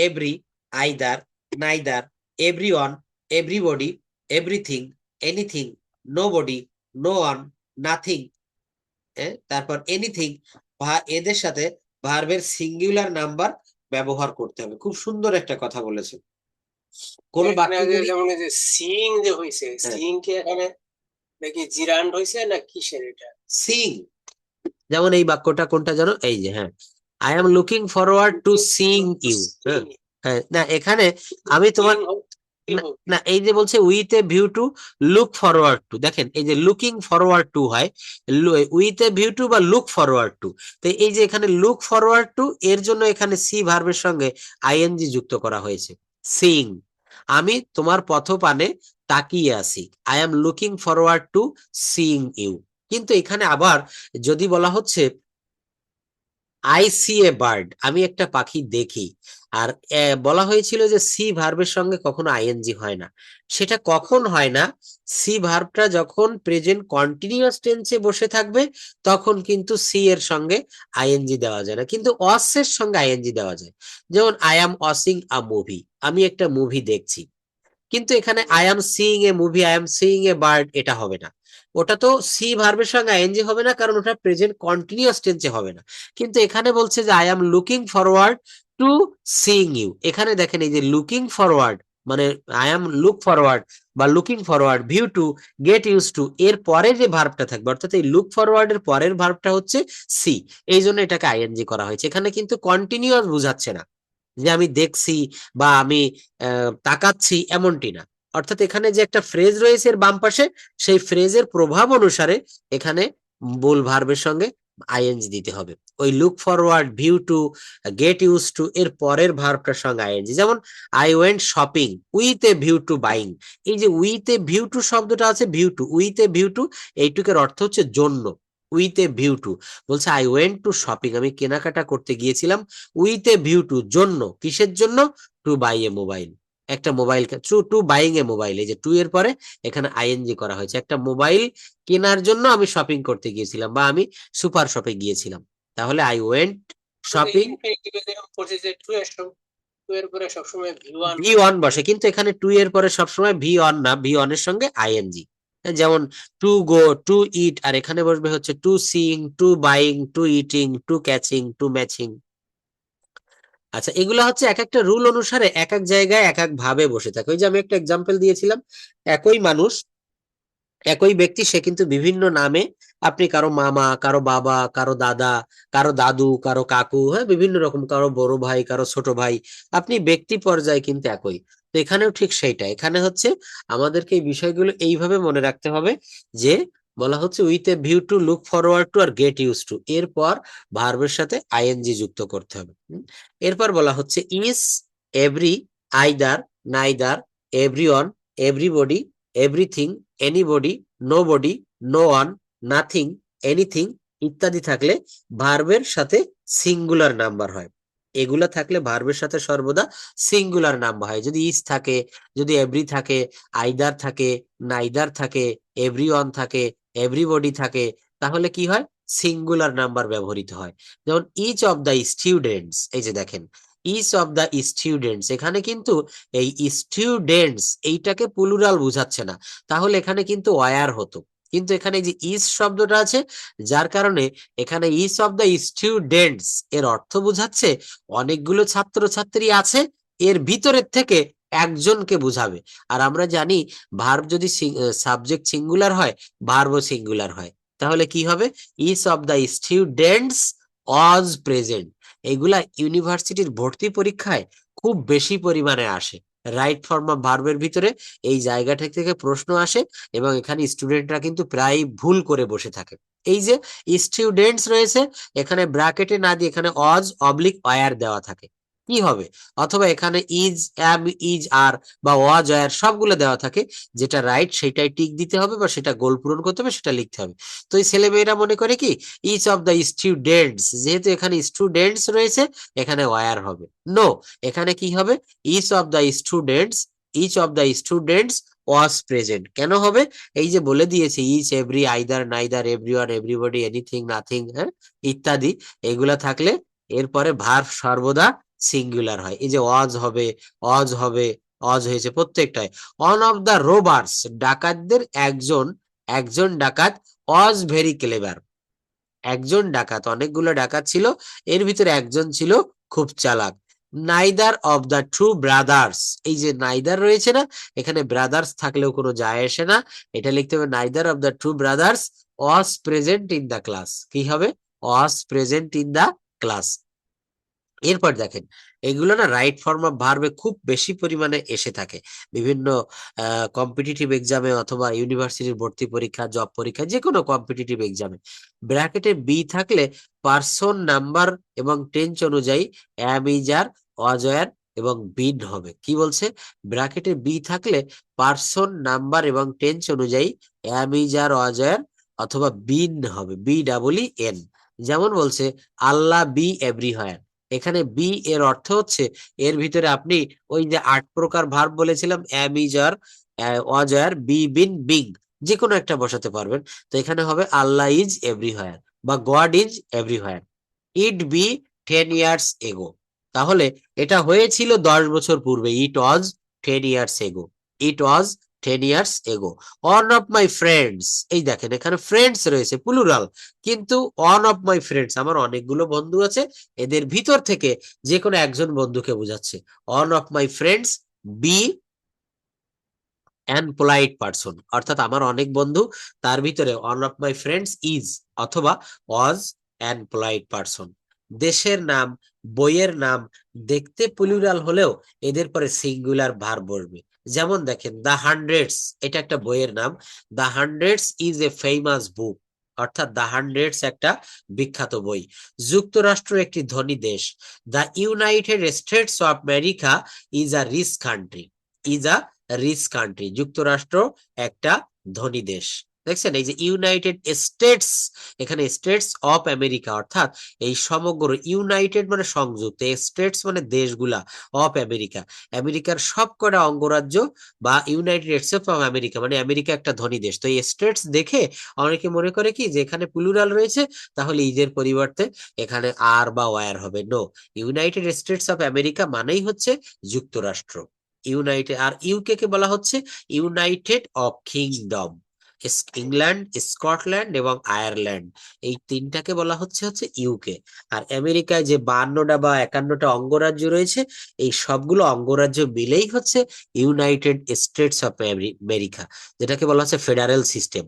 every, either, neither, everyone, everybody, everything, anything, nobody, no one, nothing, তারপর এনিথিং, এদের সাথে ভার্বের সিঙ্গুলার নাম্বার ব্যবহার করতে হবে। খুব সুন্দর একটা কথা বলেছে। কোন বাক্য যেমন যে সিং যে হইছে, সিং কে এখানে নাকি জিরান্ড হইছে না কিসের এটা? সিং, যেমন এই বাক্যটা কোনটা জানো, এই যে হ্যাঁ, I am looking forward to sing you. হ্যাঁ, না এখানে আমি তোমার না, এই যে বলছে with a view to, look forward to, দেখেন এই যে লুকিং ফরওয়ার্ড টু হয় উইথ এ ভিউ টু বা লুক ফরওয়ার্ড টু। তো এই যে এখানে লুক ফরওয়ার্ড টু, এর জন্য এখানে সি ভার্বের সঙ্গে আইএনজি যুক্ত করা হয়েছে। সিং, আমি তোমার পথপানে তাকিয়ে আছি। I am looking forward to sing you. কিন্তু এখানে আবার যদি বলা হচ্ছে আই সি এ বার্ড, আমি একটা পাখি দেখি, আর বলা হয়েছিল যে সি ভার্বের সঙ্গে কখনো আইএনজি হয় না। সেটা কখন হয় না, সি ভার্বটা যখন প্রেজেন্ট কন্টিনিউয়াস টেন্সে বসে থাকবে তখন কিন্তু সি এর সঙ্গে আইএনজি দেওয়া যায় না, কিন্তু ওয়াস এর সঙ্গে আইএনজি দেওয়া যায়। যেমন I am watching a movie, আমি একটা মুভি দেখছি। কিন্তু এখানে I am seeing A movie, I am seeing a bird, এটা হবে না। ওটা তো সি ভার্বের সঙ্গে আইএনজি হবে না, কারণ ওটা প্রেজেন্ট কন্টিনিউয়াস টেন্সে হবে না। কিন্তু এখানে বলছে যে I am looking forward to seeing you. এখানে দেখেন এই যে লুকিং ফরওয়ার্ড, মানে আই এম লুক ফরওয়ার্ড বা looking forward, view to, get use to, এর পরে যে ভার্বটা থাকবে, অর্থাৎ এই লুক ফরওয়ার্ড এর পরের ভার্বটা হচ্ছে সি, এই জন্য এটাকে আইএনজি করা হয়েছে। এখানে কিন্তু কন্টিনিউয়াস বুঝাচ্ছে না যে আমি দেখছি বা আমি তাকাচ্ছি, এমনটি না। অর্থাৎ এখানে যে একটা ফ্রেজ রয়েছে এর বাম পাশে, সেই ফ্রেজের প্রভাব অনুসারে এখানে মূল ভার্বের সঙ্গে আইএনজি দিতে হবে। ওই look forward, view to, get use to, এর পরের ভার্বটার সঙ্গে আইএনজি। যেমন I went shopping with a view to buying, এই যে উইথ এ ভিউ টু শব্দটা আছে, view to, with a view to, এইটুকের অর্থ হচ্ছে জন্য, উইথ এ ভিউ টু। বলছে আই ওয়েন্ট টু শপিং, আমি কেনাকাটা করতে গিয়েছিলাম, উইথ এ ভিউ টু, জন্য, কিসের জন্য, টু বাই এ মোবাইল, একটা mobile, to buying a mobile, এই যে টু এর পরে এখানে আইএনজি করা হয়েছে। একটা মোবাইল কেনার জন্য আমি শপিং করতে গিয়েছিলাম বা আমি সুপার শপে গিয়েছিলাম। তাহলে I went shopping, V one বসে, কিন্তু এখানে টু এর পরে সবসময় ভি ওয়ান না, ভি ওয়ান এর সঙ্গে আইএনজি। যেমন টু গো, টু ইট, আর এখানে বসবে হচ্ছে to seeing, to buying, to eating, to catching, to matching. আচ্ছা, এগুলা হচ্ছে এক একটা রুল অনুসারে এক এক জায়গায় এক এক ভাবে বসে থাকে। ওই যে আমি একটা এক্সাম্পল দিয়েছিলাম, একই মানুষ, একই ব্যক্তি, সে কিন্তু বিভিন্ন নামে, আপনি কারো মামা, কারো বাবা, কারো দাদা, কারো দাদু, কারো কাকু, হ্যাঁ বিভিন্ন রকম, কারো বড় ভাই, কারো ছোট ভাই, আপনি ব্যক্তি পর্যায়ে কিন্তু একই। তো এখানেও ঠিক সেইটা, এখানে হচ্ছে আমাদেরকে এই বিষয়গুলো এইভাবে মনে রাখতে হবে যে বলা হচ্ছে with a view to, look forward to আর গেট ইউজ টু, এরপর ভার্বের সাথে আইএনজি যুক্ত করতে হবে। এরপর বলা হচ্ছে is, every, either, neither, everyone, everybody, everything, anybody, nobody, no one, nothing, anything ইত্যাদি থাকলে ভার্বের সাথে সিঙ্গুলার নাম্বার হয়। এগুলা থাকলে ভার্বের সাথে সর্বদা সিঙ্গুলার নাম্বার হয়। যদি ইজ থাকে, যদি এভরি থাকে, আইদার থাকে, নাইদার থাকে, এভরিওয়ান থাকে, এভরিবডি থাকে, তাহলে কি হয়, সিঙ্গুলার নাম্বার ব্যবহৃত হয়। যেমন ইচ অফ দ্য স্টুডেন্টস, এই যে দেখেন ইচ অফ দ্য স্টুডেন্টস, এখানে কিন্তু এই স্টুডেন্টস এইটাকে প্লুরাল বুঝাচ্ছে না, তাহলে এখানে কিন্তু ওয়ার হতো। কিন্তু এখানে যে ইজ শব্দটা আছে, যার কারণে এখানে ইচ অফ দ্য স্টুডেন্টস এর অর্থ বুঝাচ্ছে অনেকগুলো ছাত্রছাত্রী আছে, এর ভিতরের থেকে একজনকে বুঝাবে। আর আমরা জানি ভার্ব যদি সাবজেক্ট সিঙ্গুলার হয়, ভার্বও সিঙ্গুলার হয়, তাহলে কি হবে, each of the students was present. এগুলা ইউনিভার্সিটির ভর্তি পরীক্ষায় খুব বেশি পরিমাণে আসে। রাইট ফর্ম অফ ভার্বের ভিতরে এই জায়গাটা থেকে প্রশ্ন আসে এবং এখানে স্টুডেন্টরা কিন্তু প্রায় ভুল করে বসে থাকে। এই যে স্টুডেন্টস রয়েছে, এখানে ব্র্যাকেটে না দিয়ে এখানে অজ অবলিক ওয়্যার দেওয়া থাকে, কি হবে? অথবা এখানে ইজ, অ্যাম, ইজ, আর বা ওয়াজ, ওয়্যার সবগুলো দেওয়া থাকে, যেটা রাইট সেটাই টিক দিতে হবে বা সেটা গোল পূরণ করতে হবে, সেটা লিখতে হবে। তো এই ছেলেমেয়েরা মনে করে কি ইচ অফ দ্য স্টুডেন্টস, যেহেতু এখানে স্টুডেন্টস রয়েছে এখানে ওয়্যার হবে। নো, এখানে কি হবে? Each of the students, each of the students was present. কেন হবে? এই যে বলে দিয়েছে each, every, either, neither, everyone, everybody, anything, nothing, হ্যাঁ ইত্যাদি, এগুলা থাকলে এরপরে ভার্ব সর্বদা সিঙ্গুলার হয়। এই যে ওয়াজ হবে, অজ হবে, অজ হয়েছে প্রত্যেকটায়। ওয়ান অফ দ্য রোবার্স, ডাকাতদের একজন, একজন ডাকাত, ওয়াজ ভেরি ক্লেভার, একজন ডাকাত, অনেকগুলো ডাকাত ছিল, এর ভিতরে একজন ছিল খুব চালাক। Neither of the two brothers, এই যে নাইদার রয়েছে না, এখানে ব্রাদার্স থাকলেও কোনো যায় আসে না, এটা লিখতে হবে neither of the two brothers was present in the class. কি হবে? Was present in the class. এরপর দেখেন, এগুলো না রাইট ফর্ম অফ ভার্বে খুব বেশি পরিমাণে এসে থাকে বিভিন্ন কম্পিটিটিভ এক্সামে অথবা ইউনিভার্সিটির ভর্তি পরীক্ষা, জব পরীক্ষা, যে কোনো কম্পিটিটিভ এক্সামে ব্র্যাকেটে বি থাকলে পার্সন, নাম্বার এবং টেন্স অনুযায়ী অ্যাম, ইজ, আর, ওয়াজ, ওয়্যার এবং বিন হবে। কি বলছে? ব্র্যাকেটে বি থাকলে পার্সন, নাম্বার এবং টেন্স অনুযায়ী অ্যাম, ইজ, আর, ওয়াজ, ওয়্যার অথবা বিন হবে, বি ডাবল ই এন। যেমন বলছে আল্লাহ বি এভরিহোয়ার, এখানে বি এর অর্থ হচ্ছে এর ভিতরে আপনি ওই যে 8 প্রকার ভার্ব বলেছিলাম, am, is, are, was, were, be, been, being, যে কোনো একটা বসাতে পারবেন। তো এখানে হবে আল্লাহ ইজ এভরিহোয়ার বা God is everywhere. It be 10 years ago, তাহলে এটা হয়েছিল 10 বছর পূর্বে। ইট ওয়াজ 10 ইয়ার্স এগো, ইট ওয়াজ 10 ইয়ার্স এগো। ওয়ান অফ মাই ফ্রেন্ডস, এই দেখেন এখানে ফ্রেন্ডস রয়েছে প্লুরাল, কিন্তু ওয়ান অফ মাই ফ্রেন্ডস, আমার অনেকগুলো বন্ধু আছে, এদের ভিতর থেকে যে কোনো একজন বন্ধুকে বোঝাচ্ছে। One of my friends be an polite person, অর্থাৎ আমার অনেক বন্ধু, তার ভিতরে one of my friends is অথবা ওয়াজ অ্যান পোলাইট পারসন। দেশের নাম, বইয়ের নাম দেখতে প্লুরাল হলেও এদের পরে সিঙ্গুলার ভার্ব বসবে। যেমন দেখেন দ্য হান্ড্রেডস, এটা একটা বইয়ের নাম, the hundreds is a famous বুক, অর্থাৎ দ্য হান্ড্রেডস একটা বিখ্যাত বই। যুক্তরাষ্ট্র একটি ধনী দেশ, the United States of America is a rich country, is a rich country, যুক্তরাষ্ট্র একটা ধনী দেশ। দেখছেন এই যে ইউনাইটেড স্টেটস, এখানে স্টেটস অফ আমেরিকা, অর্থাৎ এই সমগ্র, ইউনাইটেড মানে সংযুক্ত, স্টেটস মানে দেশগুলা, অফ আমেরিকা, আমেরিকার সবকটা অঙ্গরাজ্য, বা ইউনাইটেড স্টেটস অফ আমেরিকা মানে আমেরিকা একটা ধনী দেশ। তো এই স্টেটস দেখে অনেকে মনে করে কি যে এখানে প্লুরাল রয়েছে, তাহলে ইজের পরিবর্তে এখানে আর বা ওয়্যার হবে। No, United States of America মানেই হচ্ছে যুক্তরাষ্ট্র। ইউনাইটেড, আর ইউকে কে বলা হচ্ছে United of Kingdom. England, Scotland এবং আয়ারল্যান্ড, এই তিনটাকে বলা হচ্ছে ইউকে। আর আমেরিকায় যে 52টা বা 51টা অঙ্গরাজ্য রয়েছে, এই সবগুলো অঙ্গরাজ্য মিলেই হচ্ছে ইউনাইটেড স্টেটস অফ আমেরিকা, যেটাকে বলা হচ্ছে ফেডারেল সিস্টেম।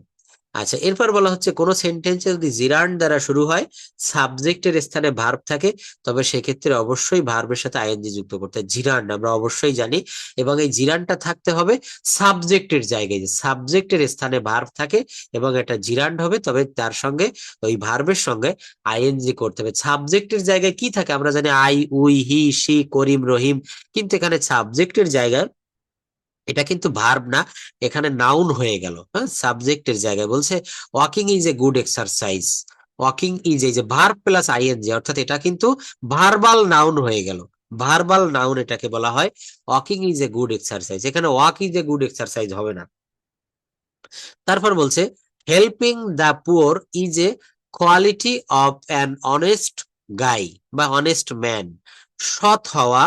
আচ্ছা, এরপর বলা হচ্ছে কোন সেন্টেন্সে যদি জিরান্ড দ্বারা শুরু হয়, সাবজেক্টের স্থানে ভার্ব থাকে, তবে সেক্ষেত্রে অবশ্যই ভার্বের সাথে আইএনজি যুক্ত করতে হয়। জিরান্ড আমরা অবশ্যই জানি, এবং এই জিরান্ডটা থাকতে হবে সাবজেক্টের জায়গায়, যে সাবজেক্টের স্থানে ভার্ব থাকে এবং এটা জিরান্ড হবে, তবে তার সঙ্গে ওই ভার্বের সঙ্গে আইএনজি করতে হবে। সাবজেক্টের জায়গায় কি থাকে আমরা জানি, আই, উই, হি, সি, করিম, রহিম, কিন্তু এখানে সাবজেক্টের জায়গায় এটা কিন্তু ভার্ব না, এখানে নাউন হয়ে গেল। হ্যাঁ, সাবজেক্টের জায়গায় বলছে walking is a good exercise, walking is এই যে ভার্ব প্লাস আইএনজি, অর্থাৎ এটা কিন্তু ভার্বাল নাউন হয়ে গেল, ভার্বাল নাউন এটাকে বলা হয়। Walking is a good exercise, এখানে walk is a good exercise হবে না। তারপর বলছে helping the poor is a quality of an honest guy বা অনেস্ট ম্যান, সৎ হওয়া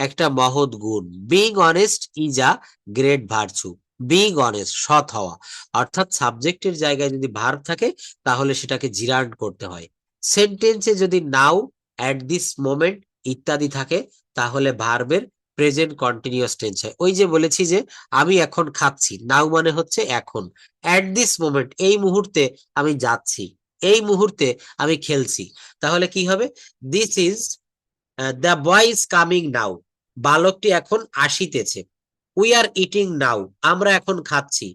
একটা মহৎ গুণ। Being honest is a great virtue, being honest সৎ হওয়া, অর্থাৎ সাবজেক্টের জায়গায় যদি ভার্ব থাকে তাহলে সেটাকে জিরান্ড করতে হয়। সেন্টেন্সে যদি নাও, অ্যাট দিস মোমেন্ট ইত্যাদি থাকে তাহলে ভার্বের প্রেজেন্ট কন্টিনিউয়াস টেন্স হয়। ওই যে বলেছি যে আমি এখন খাচ্ছি, নাও মানে হচ্ছে এখন, অ্যাট দিস মোমেন্ট এই মুহূর্তে আমি যাচ্ছি, এই মুহূর্তে আমি খেলছি, তাহলে কি হবে? This is the boy is coming now, বালকটি এখন আসিতেছে। উই আর ইটিং নাও, আমরা এখন খাচ্ছি।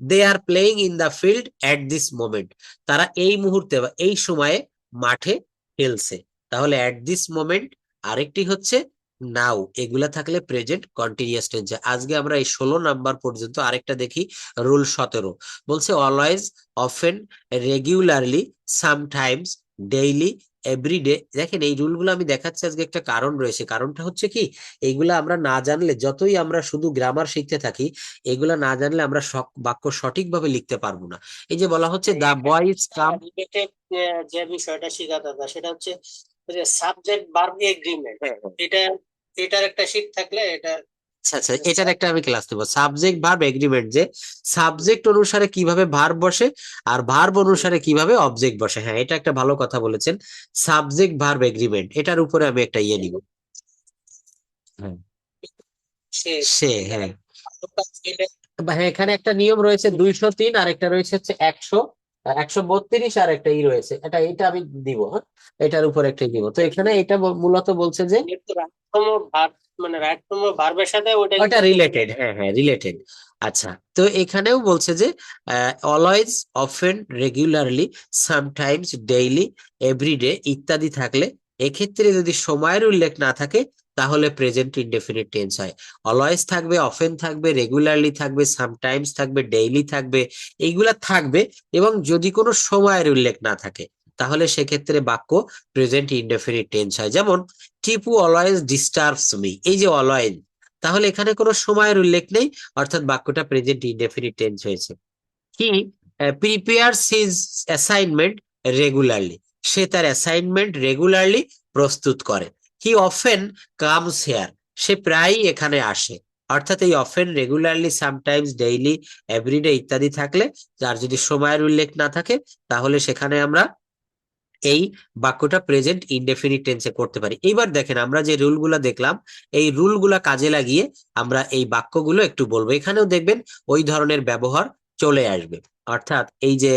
They are playing in the field at this moment, তারা এই মুহূর্তে বা এই সময়ে মাঠে খেলছে। তাহলে এট দিস মোমেন্ট, আরেকটি হচ্ছে নাও, এগুলা থাকলে প্রেজেন্ট কন্টিনিউয়াস টেন্সে। আজকে আমরা এই 16 নাম্বার পর্যন্ত। আরেকটা দেখি, রুল 17 বলছে always, often, regularly, sometimes, daily, everyday. দেখেন এই রুলগুলো আমি দেখাচ্ছি আজকে, একটা কারণ রয়েছে। কারণটা হচ্ছে কি, এইগুলা আমরা না জানলে, যতই আমরা শুধু গ্রামার শিখতে থাকি, এগুলা না জানলে আমরা বাক্য সঠিকভাবে লিখতে পারবো না। এই যে বলা হচ্ছে দা বয়েজ কাম, রিলেটেড যে বিষয়টা শিখা দাদা, সেটা হচ্ছে সাবজেক্ট ভার্ব এগ্রিমেন্ট। এটা এটার একটা শীট থাকলে এটা। আচ্ছা আচ্ছা, এটার একটা আমি ক্লাস দেবো, সাবজেক্ট ভার্ব এগ্রিমেন্ট, যে সাবজেক্ট অনুসারে কিভাবে ভার্ব বসে আর ভার্ব অনুসারে কিভাবে অবজেক্ট বসে। হ্যাঁ, এটা একটা ভালো কথা বলেছেন, সাবজেক্ট ভার্ব এগ্রিমেন্ট, এটার উপরে আমি একটা ইয়ে নিব। হ্যাঁ, সে সে, হ্যাঁ। হ্যাঁ, এখানে একটা নিয়ম রয়েছে 203, আর একটা রয়েছে হচ্ছে 132, আর একটা ই রয়েছে, এটা আমি দিব। হ্যাঁ, এটার উপর একটা দিব। তো এখানে এটা মূলত বলছে যে রাইটতম ভার্ব, মানে রাইটতম ভার্বের সাথে ওটা রিলেটেড। হ্যাঁ হ্যাঁ, রিলেটেড। আচ্ছা, তো এখানেও বলছে যে always, often, regularly, sometimes, daily, everyday ইত্যাদি থাকলে, এক্ষেত্রে যদি সময়ের উল্লেখ না থাকে তাহলে প্রেজেন্ট ইনডেফিনিট টেন্স হয়। অলওয়েজ থাকবে, অফেন থাকবে, রেগুলারলি থাকবে, সামটাইমস থাকবে, ডেইলি থাকবে, এইগুলা থাকবে। এবং যদি কোনো সময়ের উল্লেখ না থাকে তাহলে সেক্ষেত্রে বাক্য প্রেজেন্ট ইনডেফিনিট টেন্স হয়। যেমন টিপু অলওয়েজ ডিস্টার্বস মি, এই যে অলওয়েজ, তাহলে এখানে কোনো সময়ের উল্লেখ নেই, অর্থাৎ বাক্যটা প্রেজেন্ট ইনডেফিনিট টেন্স হয়েছে। He prepares his assignment regularly, সে তার অ্যাসাইনমেন্ট রেগুলারলি প্রস্তুত করে। হি অফেন কামস হেয়ার, সে প্রায়ই এখানে আসে। অর্থাৎ এই often, regularly, sometimes, daily, everyday ইত্যাদি থাকলে, যার যদি সময়ের উল্লেখ না থাকে তাহলে সেখানে আমরা এই বাক্যটা প্রেজেন্ট ইনডেফিনিট টেন্সে করতে পারি। এইবার দেখেন আমরা যে রুলগুলা দেখলাম, এই রুলগুলা কাজে লাগিয়ে আমরা এই বাক্যগুলো একটু বলবো। এখানেও দেখবেন ওই ধরনের ব্যবহার চলে আসবে। অর্থাৎ এই যে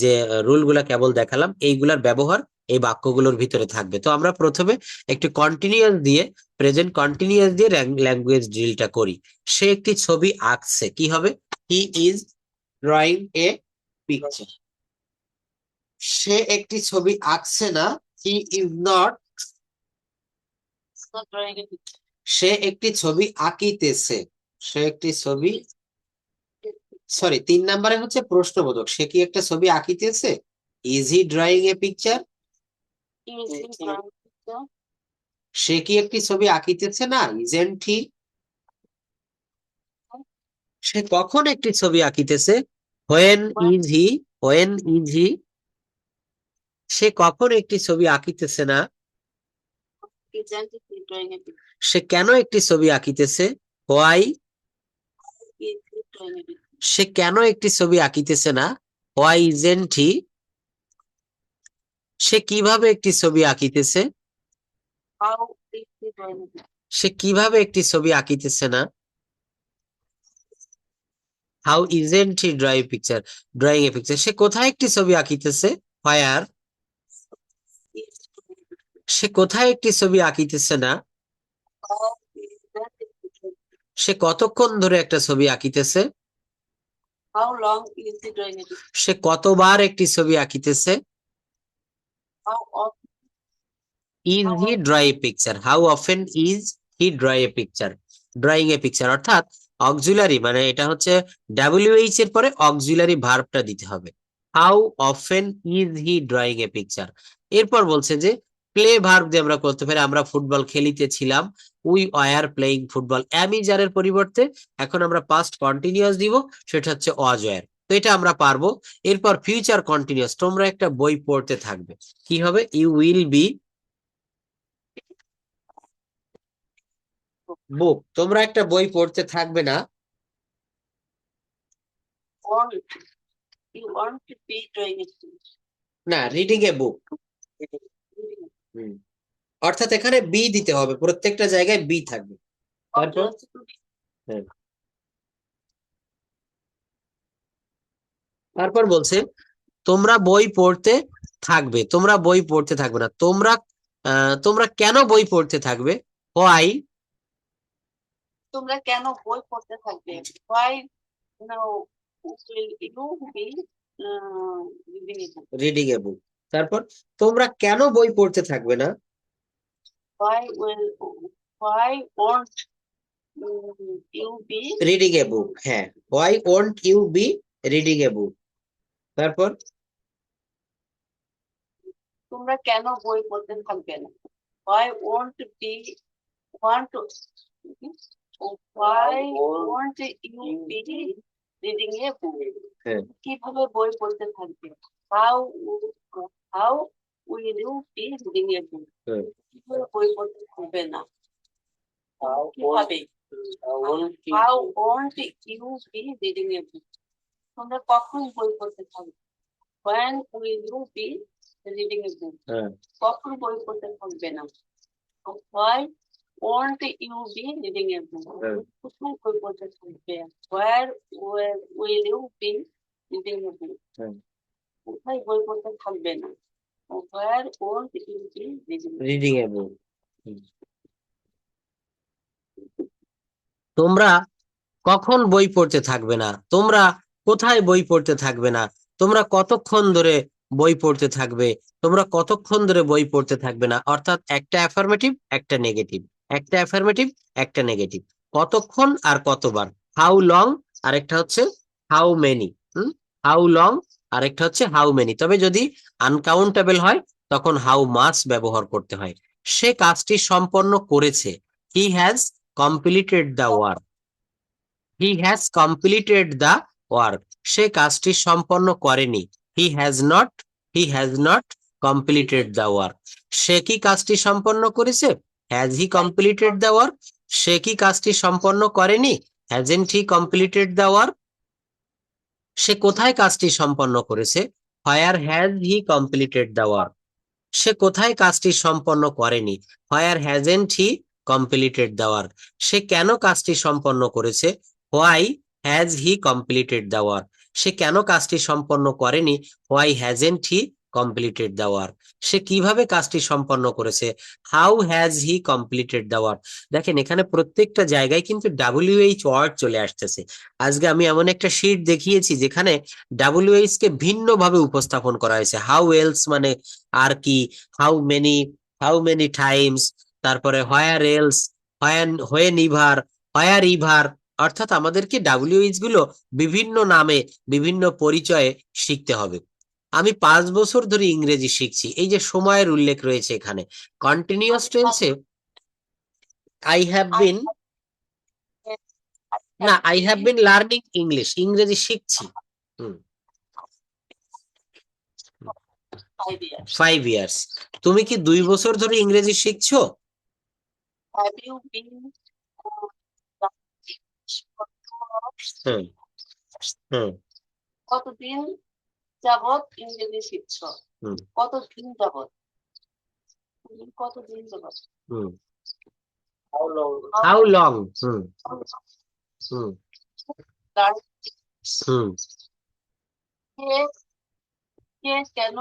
যে রুলগুলা কেবল দেখালাম, এইগুলার ব্যবহার এই বাক্যগুলোর ভিতরে থাকবে। তো আমরা প্রথমে একটু কন্টিনিউয়াস দিয়ে, প্রেজেন্ট কন্টিনিউয়াস দিয়ে ল্যাঙ্গুয়েজ ড্রিলটা করি। সে একটি ছবি আঁকছে, কি হবে? He is drawing a picture. সে একটি ছবি আঁকছে না, হি ইজ নট, সে একটি ছবি আঁকিতেছে, সে একটি ছবি, সরি 3 নম্বরে হচ্ছে প্রশ্নবোধক, সে কি একটা ছবি আঁকিতেছে? Is he drawing a picture? সে কি একটি ছবি আঁকিতেছে না, ইজেন্ট হি? সে কখন একটি ছবি আঁকিতেছে? When is he, when is he? সে কখন একটি ছবি আঁকিতেছে না? সে কেন একটি ছবি আঁকিতেছে? হোয়াই? সে কেন একটি ছবি আঁকিতেছে না? Why isn't he? সে কিভাবে একটি ছবি আঁকিতেছে? সে কিভাবে একটি ছবি আঁকিতেছে না? How isn't he drawing a picture? সে কোথায় একটি ছবি আঁকিতেছে? হোয়ার? সে কোথায় একটি ছবি আঁকিতেছে না? সে কতক্ষণ ধরে একটা ছবি আঁকিতেছে? সে কতবার একটি ছবি আঁকিতেছে? Is he draw a picture? How often is he draw a picture? Drawing a picture, অর্থাৎ অক্সিলারি, মানে এটা হচ্ছে WH এর পরে অক্সিলারি ভার্বটা দিতে হবে। How often is he drawing a picture. এরপর বলছে যে প্লে ভার্ব দিয়ে আমরা করতে পারি, আমরা ফুটবল খেলিতেছিলাম, we were playing football. Am is are এর পরিবর্তে এখন আমরা পাস্ট কন্টিনিউয়াস দিব, সেটা হচ্ছে ওয়াজ ওয়ার। তো এটা আমরা পারবো। এরপর ফিউচার কন্টিনিউয়াস, তোমরা একটা বই পড়তে থাকবে, কি হবে? ইউ উইল বি বুক, তোমরা একটা বই পড়তে থাকবে না। না, রিডিং এ বুক। অর্থাৎ এখানে বি দিতে হবে, প্রত্যেকটা জায়গায় বি থাকবে। তারপর হ্যাঁ। তারপর বলছে তোমরা বই পড়তে থাকবে, তোমরা বই পড়তে থাকবে না। তোমরা তোমরা কেন বই পড়তে থাকবে? হোয়াই তোমরা কেন বই পড়তে থাকবে? Why now will you be reading a book? Reading a book. তারপর তোমরা কেন বই পড়তে থাকবে না? Why won't you be reading a book, হ্যাঁ, why won't you be reading a book. তারপর তোমরা কেন বই পড়তে থাকবে না? Why won't be want to why won't you be reading a book? হ্যাঁ, কিভাবে বই পড়তে থাকবে? How will you be reading a book? হ্যাঁ। কিভাবে বই পড়তে থাকবে না? How কিভাবে? How won't you be reading a book? তোমরা কখন বই পড়তে থাকবে? When will you be reading a book? হ্যাঁ, কখন বই পড়তে থাকবে না? Why won't you be reading a book? হ্যাঁ। কোথায় বই পড়তে থাকবে? Where will you be reading a book? হ্যাঁ। কোথায় বই পড়তে থাকবে না? Where won't you be reading a book? Reading a book. তোমরা কখন বই পড়তে থাকবে না? তোমরা কোথায় বই পড়তে থাকবে না? তোমরা কতক্ষণ ধরে বই পড়তে থাকবে? তোমরা কতক্ষণ ধরে বই পড়তে থাকবে না? অর্থাৎ একটা অ্যাফার্মেটিভ, একটা নেগেটিভ, একটা অ্যাফার্মেটিভ, একটা নেগেটিভ। কতক্ষণ আর কতবার। হাউ লং আর একটা হচ্ছে হাউ মেনি। হাউ লং আর একটা হচ্ছে হাউ মেনি। তবে যদি আনকাউন্টেবল হয় তখন হাউ মাচ ব্যবহার করতে হয়। সে কাজটি সম্পন্ন করেছে। He has completed the work. He has completed the work. সে কাজটি সম্পন্ন করেনি। He has not completed the work. সে কি কাজটি সম্পন্ন করেছে? Has he completed the work. সে কি কাজটি সম্পন্ন করেনি? Hasn't he completed the work. সে কোথায় কাজটি সম্পন্ন করেছে? Where has he completed the work. সে কোথায় কাজটি সম্পন্ন করেনি? Where hasn't he completed the work. সে কেন কাজটি সম্পন্ন করেছে? Why has he completed the work. সে কেন কাজটি সম্পন্ন করেনি? Why hasn't he completed the work. সে কিভাবে কাজটি সম্পন্ন করেছে? How has he completed the work. দেখেন এখানে প্রত্যেকটা জায়গায় কিন্তু WH ওয়ার্ড চলে আসতেছে। আজকে আমি এমন একটা শীট দেখিয়েছি যেখানে WH কে ভিন্নভাবে উপস্থাপন করা হয়েছে। হাউ এলস মানে আর কি, হাউ মেনি টাইমস, তারপরে হোয়ার এলস, হোয়েন ইভার, হোয়ার ইভার। অর্থাৎ আমাদেরকে WH গুলো বিভিন্ন নামে, বিভিন্ন পরিচয়ে শিখতে হবে। আমি 5 বছর ধরে ইংরেজি শিখছি, এই যে সময়ের উল্লেখ রয়েছে এখানে। কন্টিনিউয়াস টেন্সে আই হ্যাভ বিন, না, I have been learning English, ইংরেজি শিখছি। 5 ইয়ার্স। তুমি কি 2 বছর ধরে ইংরেজি শিখছো? Have you been হুম, হুম, কতদিন যাবত ইংরেজি শিখছো? হুম, কতদিন যাবত? কতদিন যাবত? হুম। How long? How long? হুম, হুম, হুম। কে কেন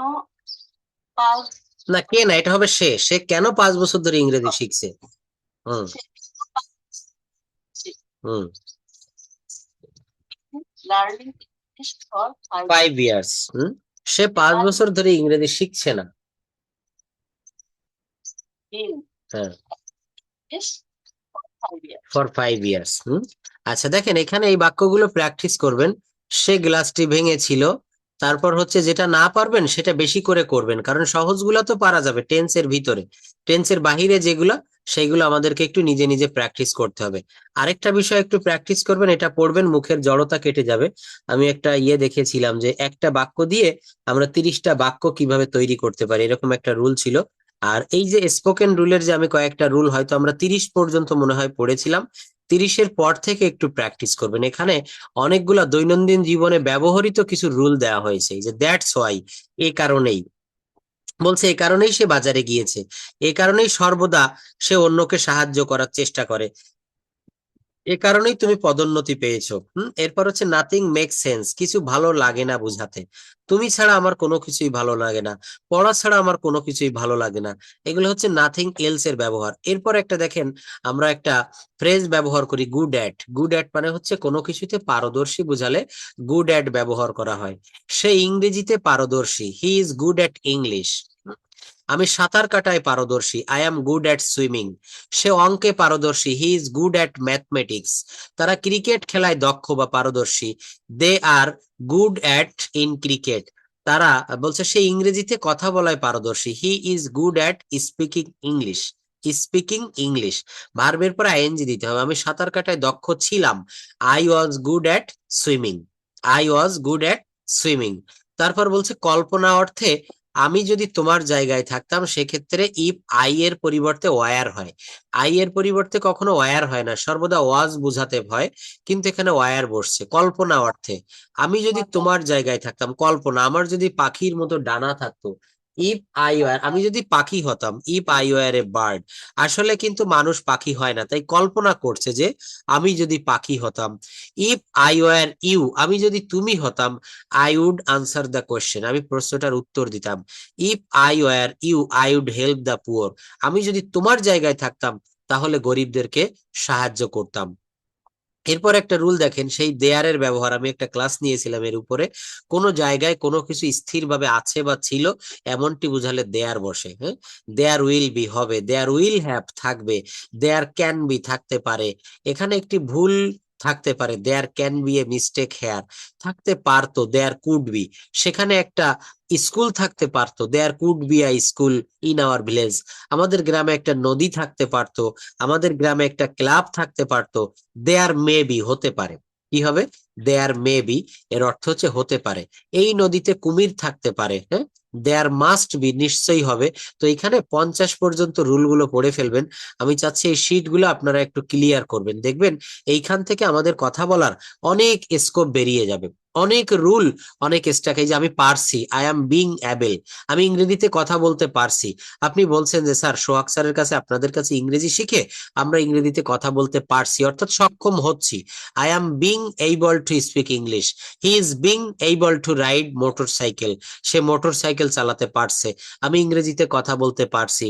5 না, কে না, এটা হবে সে। সে কেন 5 বছর ধরে ইংরেজি শিখছে? হুম, হুম। Learning English for 5 years. সে 5 বছর ধরে ইংরেজি শিখছে না। হ্যাঁ, ফর 5 ইয়ার্স। আচ্ছা দেখেন এখানে এই বাক্যগুলো প্র্যাকটিস করবেন। সে গ্লাসটি ভেঙেছিল। তারপর হচ্ছে যেটা না পারবেন সেটা বেশি করে করবেন, কারণ সহজগুলো তো পারা যাবে টেন্সের ভিতরে। টেন্সের বাহিরে যেগুলো, সেইগুলো আমাদেরকে একটু নিজে নিজে প্র্যাকটিস করতে হবে। আরেকটা বিষয় একটু প্র্যাকটিস করবেন, এটা পড়বেন, মুখের জড়তা কেটে যাবে। আমি একটা দেখেছিলাম যে একটা বাক্য দিয়ে আমরা 30টা বাক্য কিভাবে তৈরি করতে পারি, এরকম একটা রুল ছিল। আর এই যে স্পোকেন রুলের যে আমি কয়েকটা রুল হয়তো আমরা 30 পর্যন্ত মনে হয় পড়েছিলাম, 30-এর পর থেকে একটু প্র্যাকটিস করবেন। এখানে অনেকগুলা দৈনন্দিন জীবনে ব্যবহৃত কিছু রুল দেওয়া হয়েছে, যে দ্যাটস ওয়াই, এই কারণেই বলছে, এই কারণেই সে বাজারে গিয়েছে, এই কারণেই সর্বদা সে অন্যকে সাহায্য করার চেষ্টা করে, এ কারণেই তুমি পদোন্নতি পেয়েছো। এরপর হচ্ছে নাথিং মেক সেন্স, কিছু ভালো লাগে না বুঝাতে। তুমি ছাড়া আমার কোনো কিছুই ভালো লাগে না, পড়া ছাড়া আমার কোনো কিছুই ভালো লাগে না। এগুলো হচ্ছে নাথিং এলস এর ব্যবহার। এরপর একটা দেখেন, আমরা একটা ফ্রেজ ব্যবহার করি গুড অ্যাট। গুড অ্যাট মানে হচ্ছে কোনো কিছুতে পারদর্শী বোঝালে গুড অ্যাট ব্যবহার করা হয়। সে ইংরেজিতে পারদর্শী, he is good at English. আমি সাঁতার কাটায় পারদর্শী, I am good at swimming. সে অঙ্কে পারদর্শী, he is good at mathematics. তারা ক্রিকেট খেলায় দক্ষ বা পারদর্শী, they are good at in cricket. তারা বলছে সে ইংরেজিতে কথা বলায় পারদর্শী, he is good at speaking English. Speaking English, ভার্বের পরে আইএনজি দিতে হবে। আমি সাঁতার কাটায় দক্ষ ছিলাম, I was good at swimming. I was good at swimming. তারপর বলছে কল্পনা অর্থে, আমি যদি তোমার জায়গায় থাকতাম, সেক্ষেত্রে ইফ আই এর পরিবর্তে ওয়ার হয়। আই এর পরিবর্তে কখনো ওয়ার হয় না, সর্বদা ওয়াজ বুঝাতে হয়, কিন্তু এখানে ওয়ার বসছে। কল্পনা অর্থে, আমি যদি তোমার জায়গায় থাকতাম, কল্পনা, আমার যদি পাখির মতো ডানা থাকতো। ইফ আই ওয়ার, আমি যদি পাখি হতাম, if I war a bird. আসলে কিন্তু মানুষ পাখি হয় না, তাই কল্পনা করছে যে আমি যদি পাখি হতাম। ইফ আই ওয়ার ইউ, আমি যদি তুমি হতাম, I would answer the question, আমি প্রশ্নটার উত্তর দিতাম। If I were you, I would help the poor, আমি যদি তোমার জায়গায় থাকতাম, তাহলে গরিবদেরকে সাহায্য করতাম। এরপর একটা রুল দেখেন, সেই দেয়ারের ব্যবহার, আমি একটা ক্লাস নিয়েছিলাম এর উপরে। কোন জায়গায় কোনো কিছু স্থিরভাবে আছে বা ছিল এমনটি বুঝালে দেয়ার বসে। হ্যাঁ, দেয়ার উইল বি হবে, দেয়ার উইল হ্যাভ থাকবে, দেয়ার ক্যান বি থাকতে পারে। এখানে একটি ভুল থাকতে পারে, there can be a mistake here. থাকতে পারতো, দেয়ার কুড বি। সেখানে একটা স্কুল থাকতে পারতো, there could be a school in our village. আমাদের গ্রামে একটা নদী থাকতে পারতো, আমাদের গ্রামে একটা ক্লাব থাকতে পারতো। দেয়ার মে বি হতে পারে, কি হবে, দেয়ার মে বি, এর অর্থ হচ্ছে হতে পারে। এই নদীতে কুমির থাকতে পারে, হ্যাঁ, দেয়ার মাস্ট বি নিশ্চয়ই হবে। তো এখানে 50 পর্যন্ত রুল গুলো পড়ে ফেলবেন। আমি চাচ্ছি এই শীট গুলো আপনারা একটু ক্লিয়ার করবেন, দেখবেন এইখান থেকে আমাদের কথা বলার অনেক স্কোপ বেরিয়ে যাবে। অনেক রুল, অনেক স্ট্যাক। এই যে আমি পারছি, আই এম বিং অ্যাবেল, আমি ইংরেজিতে কথা বলতে পারছি। আপনি বলছেন যে স্যার সোহাগ স্যারের কাছে, আপনাদের কাছে ইংরেজি শিখে আমরা ইংরেজিতে কথা বলতে পারছি, অর্থাৎ সক্ষম হচ্ছি। I am being able to speak English. He is being able to ride motorcycle, say motorcycle চালাতে পারছে। আমি ইংরেজিতে কথা বলতে পারছি।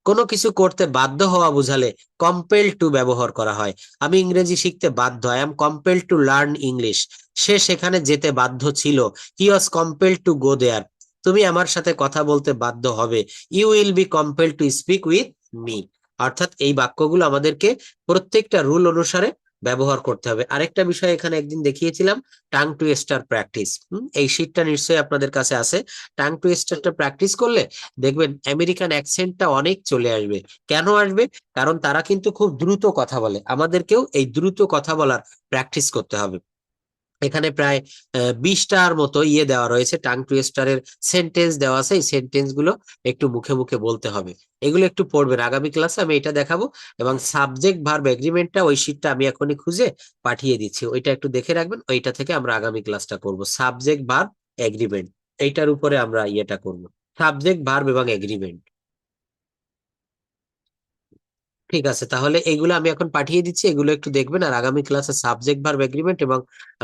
কোনো কিছু করতে বাধ্য হওয়া বুঝালে কম্পেল টু ব্যবহার করা হয়। আমি ইংরেজি শিখতে বাধ্য, I am compel to learn English. সে সেখানে যেতে বাধ্য ছিল, হি ওয়াজ কম্পেল টু গো দেয়ার। তুমি আমার সাথে কথা বলতে বাধ্য হবে, you will be compel to speak with me. অর্থাৎ এই বাক্যগুলো আমাদেরকে প্রত্যেকটা রুল অনুসারে ব্যবহার করতে হবে। আরেকটা বিষয় এখানে একদিন দেখিয়েছিলাম, টাং টুইস্টার প্র্যাকটিস। এই শীটটা নিশ্চয়ই আপনাদের কাছে আছে। টাং টুইস্টারটা প্র্যাকটিস করলে দেখবেন আমেরিকান অ্যাকসেন্টটা অনেক চলে আসবে। কেন আসবে? কারণ তারা কিন্তু খুব দ্রুত কথা বলে, আমাদেরকেও এই দ্রুত কথা বলার প্র্যাকটিস করতে হবে। এখানে প্রায় 20টার মতো দেওয়া রয়েছে, টাং টুইস্টারের সেন্টেন্স দেওয়া আছে। এই সেন্টেন্স গুলো একটু মুখে মুখে বলতে হবে, এগুলো একটু পড়বেন। আগামী ক্লাসে আমি এটা দেখাবো। এবং সাবজেক্ট ভার্ব এগ্রিমেন্টটা, ওই শীটটা আমি এখনই খুঁজে পাঠিয়ে দিচ্ছি, ওইটা একটু দেখে রাখবেন। ওইটা থেকে আমরা আগামী ক্লাসটা করব, সাবজেক্ট ভার্ব এগ্রিমেন্ট, এইটার উপরে আমরা করব, সাবজেক্ট ভার্ব এবং এগ্রিমেন্ট। ঠিক আছে, তাহলে এগুলো আমি এখন পাঠিয়ে দিচ্ছি, এগুলো একটু দেখবেন। আর আগামী ক্লাসে সাবজেক্ট ভার্ব এগ্রিমেন্ট এবং